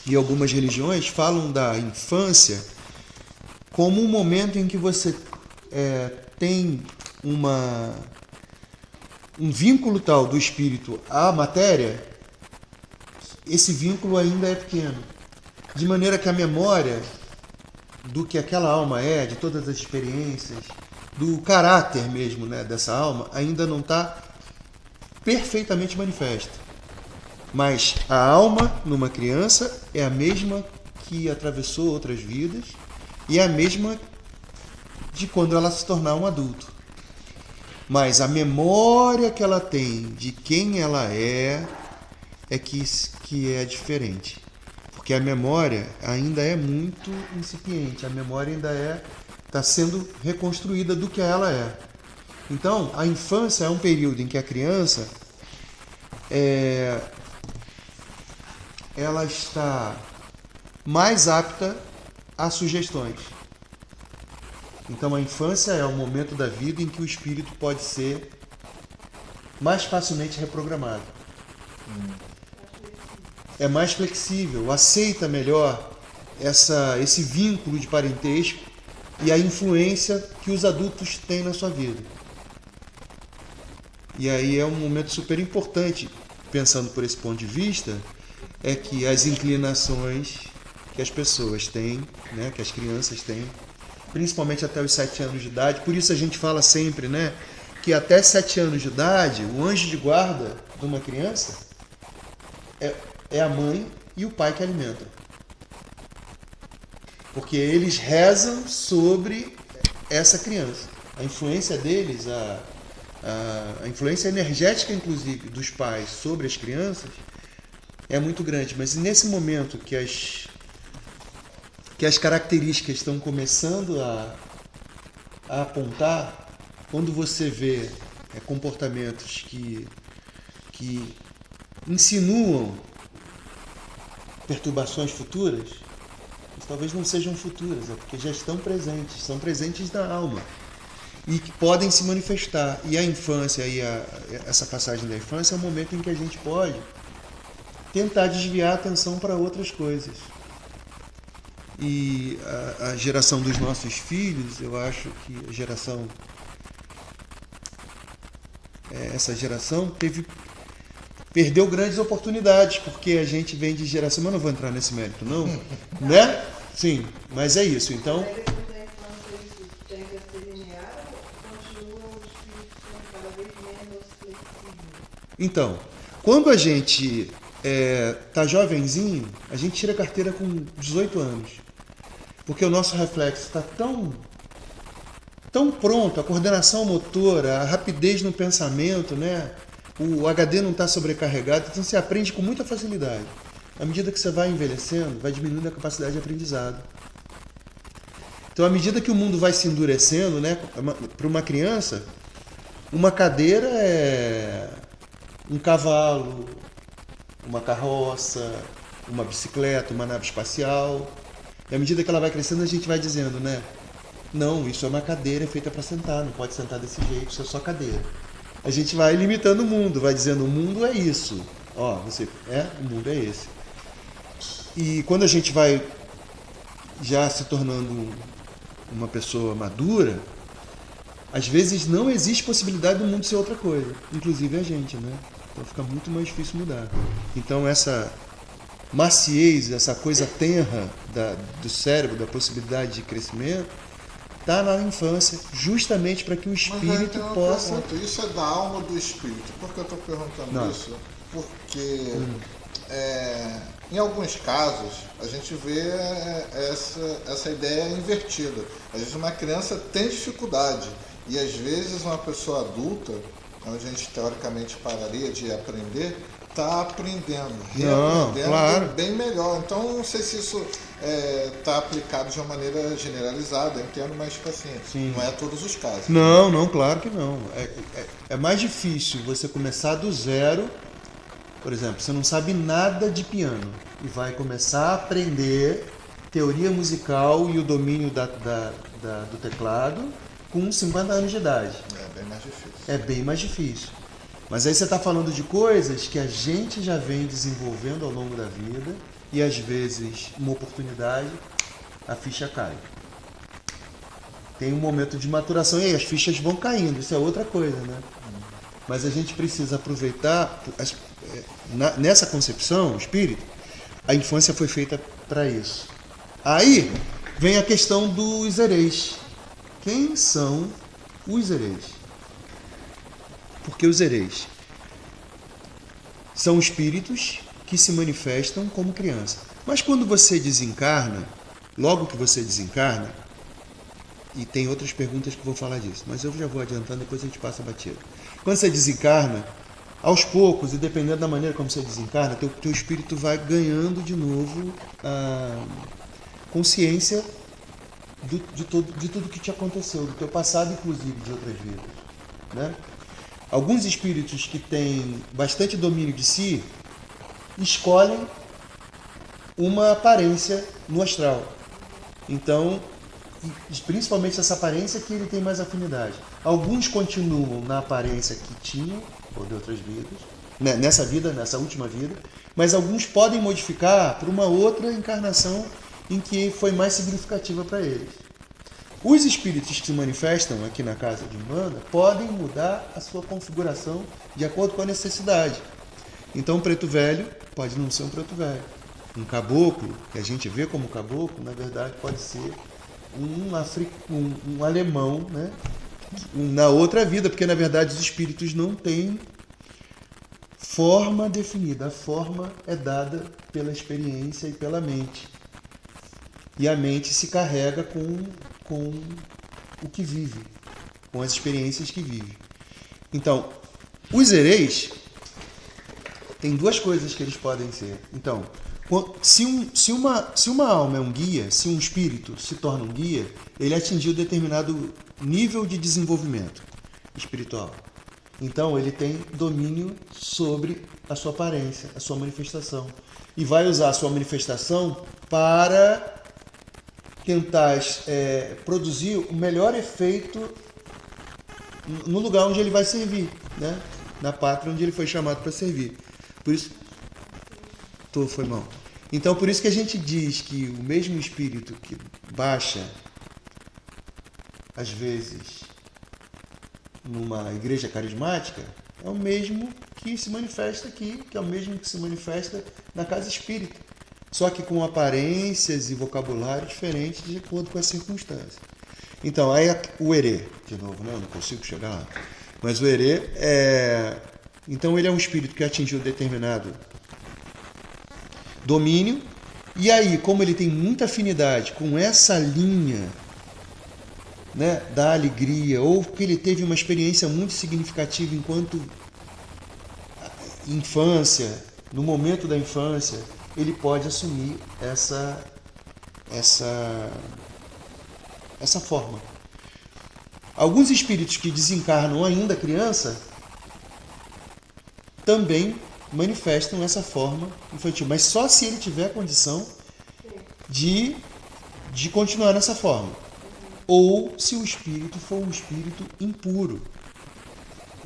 e algumas religiões falam da infância como um momento em que você tem um vínculo tal do espírito à matéria, esse vínculo ainda é pequeno. De maneira que a memória do que aquela alma é, de todas as experiências, do caráter mesmo, né, dessa alma, ainda não está perfeitamente manifesta. Mas a alma numa criança é a mesma que atravessou outras vidas e é a mesma de quando ela se tornar um adulto. Mas a memória que ela tem de quem ela é que é diferente. Porque a memória ainda é muito incipiente, a memória ainda está sendo reconstruída do que ela é. Então, a infância é um período em que a criança ela está mais apta a sugestões. Então, a infância é o momento da vida em que o espírito pode ser mais facilmente reprogramado. É mais flexível, aceita melhor esse vínculo de parentesco e a influência que os adultos têm na sua vida. E aí é um momento super importante, pensando por esse ponto de vista, é que as inclinações que as pessoas têm, né, que as crianças têm, principalmente até os 7 anos de idade, por isso a gente fala sempre, né, que até 7 anos de idade, o anjo de guarda de uma criança é a mãe e o pai que alimentam. Porque eles rezam sobre essa criança. A influência deles, a influência energética, inclusive, dos pais sobre as crianças é muito grande. Mas nesse momento que as características estão começando a apontar, quando você vê comportamentos que insinuam perturbações futuras, mas talvez não sejam futuras, porque já estão presentes, são presentes na alma e que podem se manifestar. E a infância, essa passagem da infância é o momento em que a gente pode tentar desviar a atenção para outras coisas. E a geração dos nossos filhos, eu acho que essa geração perdeu grandes oportunidades, porque a gente vem de geração, mas não vou entrar nesse mérito não, né? Sim, mas é isso, então... Então, quando a gente tá jovenzinho, a gente tira a carteira com 18 anos, porque o nosso reflexo está tão pronto, a coordenação motora, a rapidez no pensamento, né? O HD não está sobrecarregado, então você aprende com muita facilidade. À medida que você vai envelhecendo, vai diminuindo a capacidade de aprendizado. Então, à medida que o mundo vai se endurecendo, né, para uma criança, uma cadeira é um cavalo, uma carroça, uma bicicleta, uma nave espacial. E à medida que ela vai crescendo, a gente vai dizendo, né? Não, isso é uma cadeira feita para sentar, não pode sentar desse jeito, isso é só cadeira. A gente vai limitando o mundo, vai dizendo, o mundo é isso. Ó, o mundo é esse. E quando a gente vai já se tornando uma pessoa madura, às vezes não existe possibilidade do mundo ser outra coisa, inclusive a gente, né? Então fica muito mais difícil mudar. Então essa maciez, essa coisa tenra do cérebro, da possibilidade de crescimento, está na infância, justamente para que o espírito possa... Isso é da alma do espírito. Por que eu estou perguntando isso? Porque em alguns casos a gente vê essa ideia invertida. Às vezes uma criança tem dificuldade e às vezes uma pessoa adulta, onde a gente teoricamente pararia de aprender, está aprendendo, reaprendendo, claro, bem melhor. Então não sei se isso está aplicado de uma maneira generalizada, entendo, mas assim, sim, não é todos os casos. Não, claro que não. É mais difícil você começar do zero. Por exemplo, você não sabe nada de piano e vai começar a aprender teoria musical e o domínio do teclado com 50 anos de idade. É bem mais difícil. É bem mais difícil. Mas aí você está falando de coisas que a gente já vem desenvolvendo ao longo da vida e às vezes, uma oportunidade, a ficha cai. Tem um momento de maturação e aí as fichas vão caindo, isso é outra coisa, né? Mas a gente precisa aproveitar, nessa concepção espírita, a infância foi feita para isso. Aí vem a questão dos hereis. Quem são os hereis? Porque os hereis são espíritos que se manifestam como criança. Mas quando você desencarna, logo que você desencarna, e tem outras perguntas que vou falar disso, mas eu já vou adiantando, depois a gente passa a batida. Quando você desencarna, aos poucos, e dependendo da maneira como você desencarna, teu espírito vai ganhando de novo a consciência de tudo que te aconteceu, do teu passado, inclusive de outras vidas, né? Alguns espíritos que têm bastante domínio de si escolhem uma aparência no astral. Então, principalmente essa aparência que ele tem mais afinidade. Alguns continuam na aparência que tinham, ou de outras vidas, nessa vida, nessa última vida, mas alguns podem modificar para uma outra encarnação em que foi mais significativa para eles. Os espíritos que se manifestam aqui na casa de Umbanda podem mudar a sua configuração de acordo com a necessidade. Então, um preto velho pode não ser um preto velho. Um caboclo, que a gente vê como caboclo, na verdade pode ser um alemão, né? Na outra vida, porque na verdade os espíritos não têm forma definida. A forma é dada pela experiência e pela mente. E a mente se carrega com o que vive, com as experiências que vive. Então, os hereis tem duas coisas que eles podem ser. Então, se uma alma é um guia, se um espírito se torna um guia, ele atingiu determinado nível de desenvolvimento espiritual. Então, ele tem domínio sobre a sua aparência, a sua manifestação. E vai usar a sua manifestação para tentar produzir o melhor efeito no lugar onde ele vai servir, né? Na pátria onde ele foi chamado para servir. Por isso, foi mal. Então, por isso que a gente diz que o mesmo espírito que baixa, às vezes, numa igreja carismática, é o mesmo que se manifesta aqui, que é o mesmo que se manifesta na casa espírita. Só que com aparências e vocabulário diferentes de acordo com as circunstâncias. Então, aí o herê, de novo, né? Eu não consigo chegar lá. Mas o herê então ele é um espírito que atingiu determinado domínio, e aí, como ele tem muita afinidade com essa linha, né, da alegria, ou que ele teve uma experiência muito significativa enquanto infância, no momento da infância, ele pode assumir essa forma. Alguns espíritos que desencarnam ainda criança também manifestam essa forma infantil, mas só se ele tiver condição de continuar nessa forma. Ou se o espírito for um espírito impuro,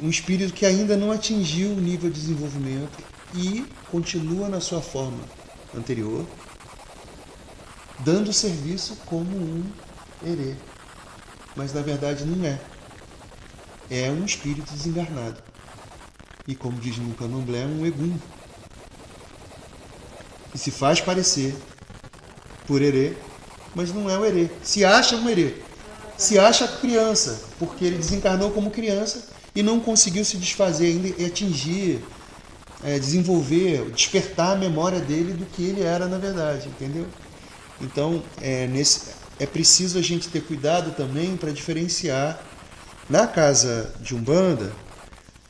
um espírito que ainda não atingiu o nível de desenvolvimento e continua na sua forma anterior, dando serviço como um herê. Mas na verdade não é. É um espírito desencarnado. E como diz no Candomblé, é um egum. Que se faz parecer por herê, mas não é o herê. Se acha um herê. Se acha criança, porque ele desencarnou como criança e não conseguiu se desfazer ainda e atingir, desenvolver, despertar a memória dele do que ele era na verdade, entendeu? Então, é preciso a gente ter cuidado também para diferenciar na casa de Umbanda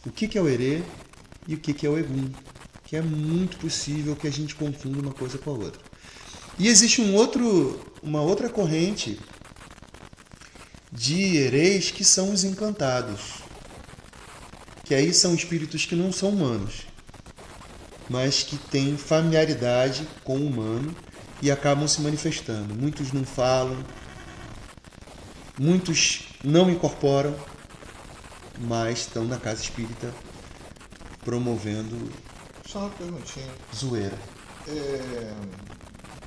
o que é o herê e o que é o egum, que é muito possível que a gente confunda uma coisa com a outra. E existe uma outra corrente de hereis que são os encantados, que aí são espíritos que não são humanos, mas que têm familiaridade com o humano e acabam se manifestando. Muitos não falam, muitos não incorporam, mas estão na casa espírita promovendo Só uma perguntinha. zoeira.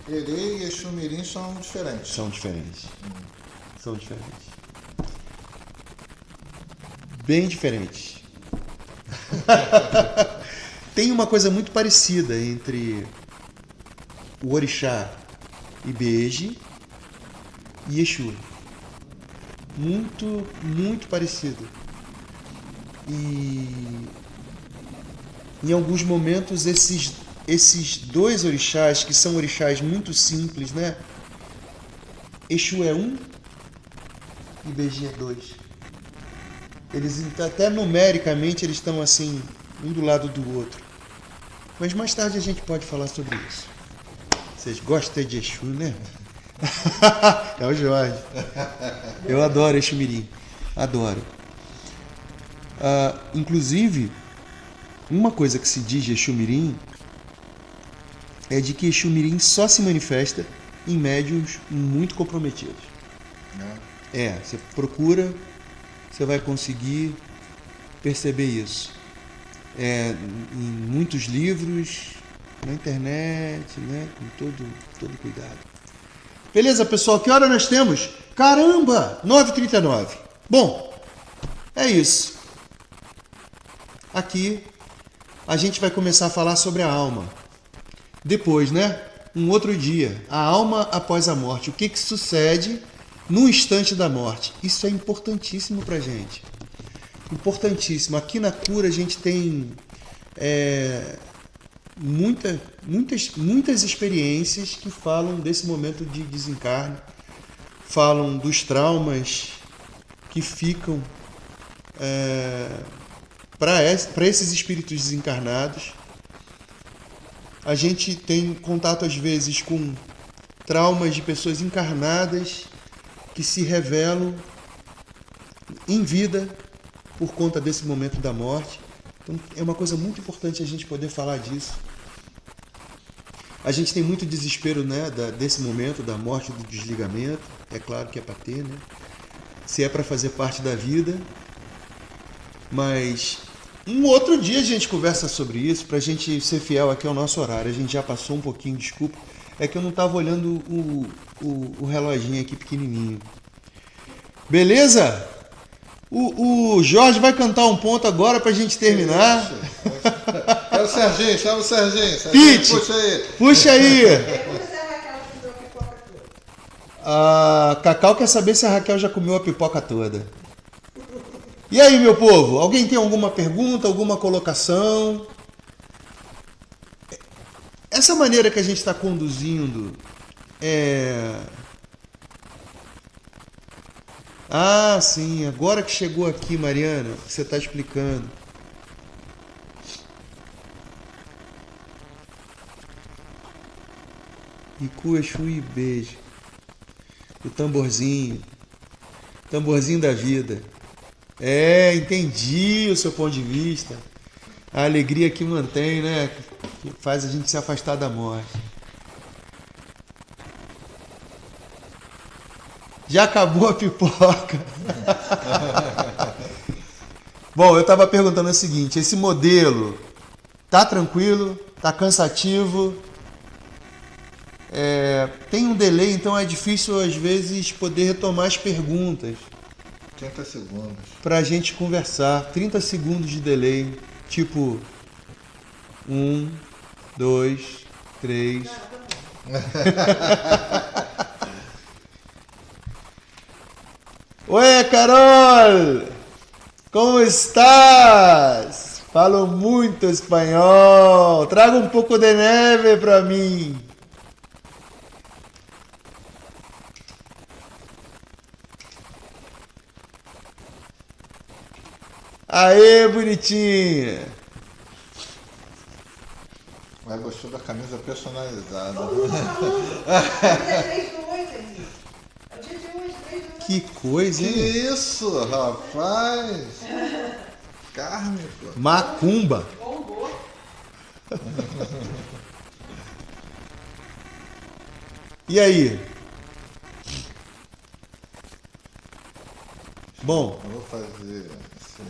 Erê e Exu Mirim são diferentes. São diferentes. São diferentes. Bem diferentes. Tem uma coisa muito parecida entre o orixá Ibeji e Exu. Muito, muito parecido. E em alguns momentos esses dois orixás, que são orixás muito simples, né? Exu é um e Ibeji é dois. Eles até numericamente eles estão assim, um do lado do outro. Mas mais tarde a gente pode falar sobre isso. Vocês gostam de Exu, né? É o Jorge. Eu adoro Exu Mirim. Adoro. Inclusive, uma coisa que se diz de Exu Mirim é de que Exu Mirim só se manifesta em médiuns muito comprometidos. Você procura, você vai conseguir perceber isso. Em muitos livros, na internet, né? Com todo cuidado. Beleza, pessoal? Que hora nós temos? Caramba! 9h39. Bom, é isso. Aqui a gente vai começar a falar sobre a alma. Depois, né? Um outro dia. A alma após a morte. O que sucede no instante da morte? Isso é importantíssimo pra gente. Importantíssimo. Aqui na cura a gente tem muitas experiências que falam desse momento de desencarne, falam dos traumas que ficam para esses espíritos desencarnados. A gente tem contato às vezes com traumas de pessoas encarnadas que se revelam em vida por conta desse momento da morte. Então é uma coisa muito importante a gente poder falar disso. A gente tem muito desespero, né, desse momento da morte, do desligamento. É claro que é para ter, né? Se é para fazer parte da vida. Mas um outro dia a gente conversa sobre isso, para a gente ser fiel aqui ao nosso horário. A gente já passou um pouquinho, desculpa. É que eu não estava olhando o reloginho aqui pequenininho. Beleza? O Jorge vai cantar um ponto agora para a gente terminar. É o Serginho, chama o Serginho. Pete, puxa aí. Puxa aí. A Cacau quer saber se a Raquel já comeu a pipoca toda. E aí, meu povo? Alguém tem alguma pergunta, alguma colocação? Essa maneira que a gente está conduzindo Ah, sim. Agora que chegou aqui, Mariana, você está explicando. Iku, Exu e beijo. O tamborzinho. Tamborzinho da vida. Entendi o seu ponto de vista. A alegria que mantém, né? Que faz a gente se afastar da morte. Já acabou a pipoca. Bom, eu estava perguntando o seguinte: esse modelo tá tranquilo? Tá cansativo? Tem um delay, então é difícil às vezes poder retomar as perguntas. 30 segundos. Pra gente conversar. 30 segundos de delay. Tipo 1, 2, 3. Oi, Carol! Como estás? Falo muito espanhol. Traga um pouco de neve para mim. Aê, bonitinha! Mas gostou da camisa personalizada. Que coisa, hein? Que isso, rapaz? Carne, pô. Macumba. E aí? Bom. Eu vou fazer esse...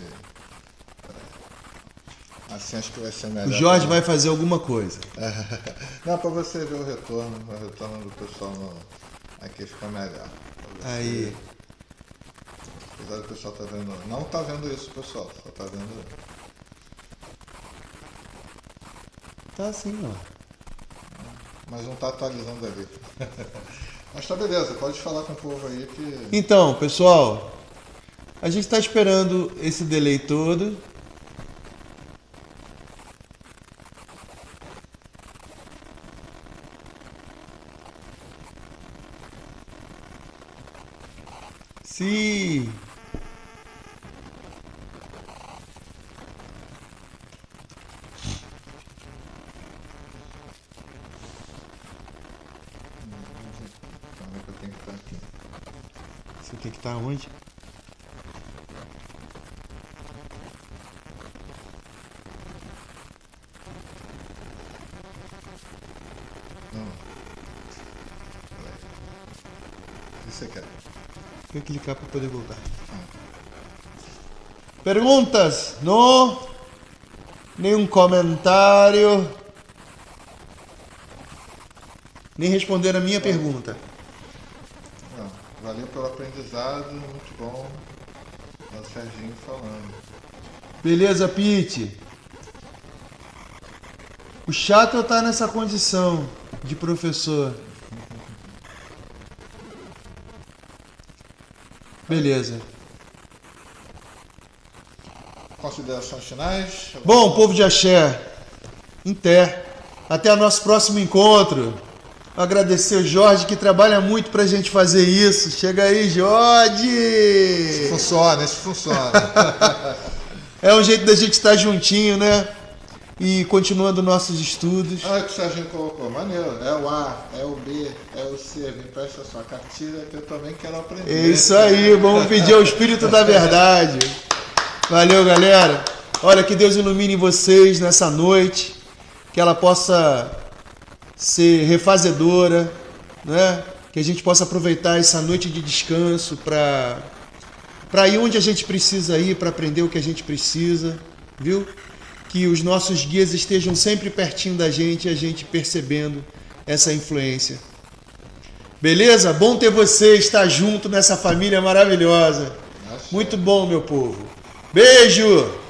Assim acho que vai ser O melhor. Jorge vai fazer alguma coisa. Não, para você ver o retorno do pessoal aqui fica melhor. Aí. Apesar do pessoal tá vendo. Não tá vendo isso, pessoal. Só tá vendo. Tá assim, ó. Mas não tá atualizando ali. Mas tá beleza, pode falar com o povo aí que. Então, pessoal, a gente está esperando esse delay todo. Sim. Calma que eu tenho que estar aqui. Você tem que estar onde? Não. O que você quer? Tem que clicar para poder voltar. Perguntas? Não? Nenhum comentário? Nem responder a minha pergunta. Não. Valeu pelo aprendizado, muito bom. É o Serginho falando. Beleza, Pete? O chato é eu estar nessa condição de professor. Beleza. Considerações finais? Bom, povo de Axé, em té. Até o nosso próximo encontro. Agradecer o Jorge que trabalha muito pra gente fazer isso. Chega aí, Jorge! Isso funciona. É um jeito da gente estar juntinho, né? E continuando nossos estudos. Olha o que o Serginho colocou, maneiro. É o A, é o B, é o C. Me empresta sua cartilha que eu também quero aprender. É isso aí, vamos pedir ao Espírito da Verdade. Valeu, galera. Olha, que Deus ilumine vocês nessa noite. Que ela possa ser refazedora, né? Que a gente possa aproveitar essa noite de descanso para ir onde a gente precisa ir, para aprender o que a gente precisa, viu? Que os nossos guias estejam sempre pertinho da gente, a gente percebendo essa influência. Beleza? Bom ter você, estar junto nessa família maravilhosa. Muito bom, meu povo. Beijo!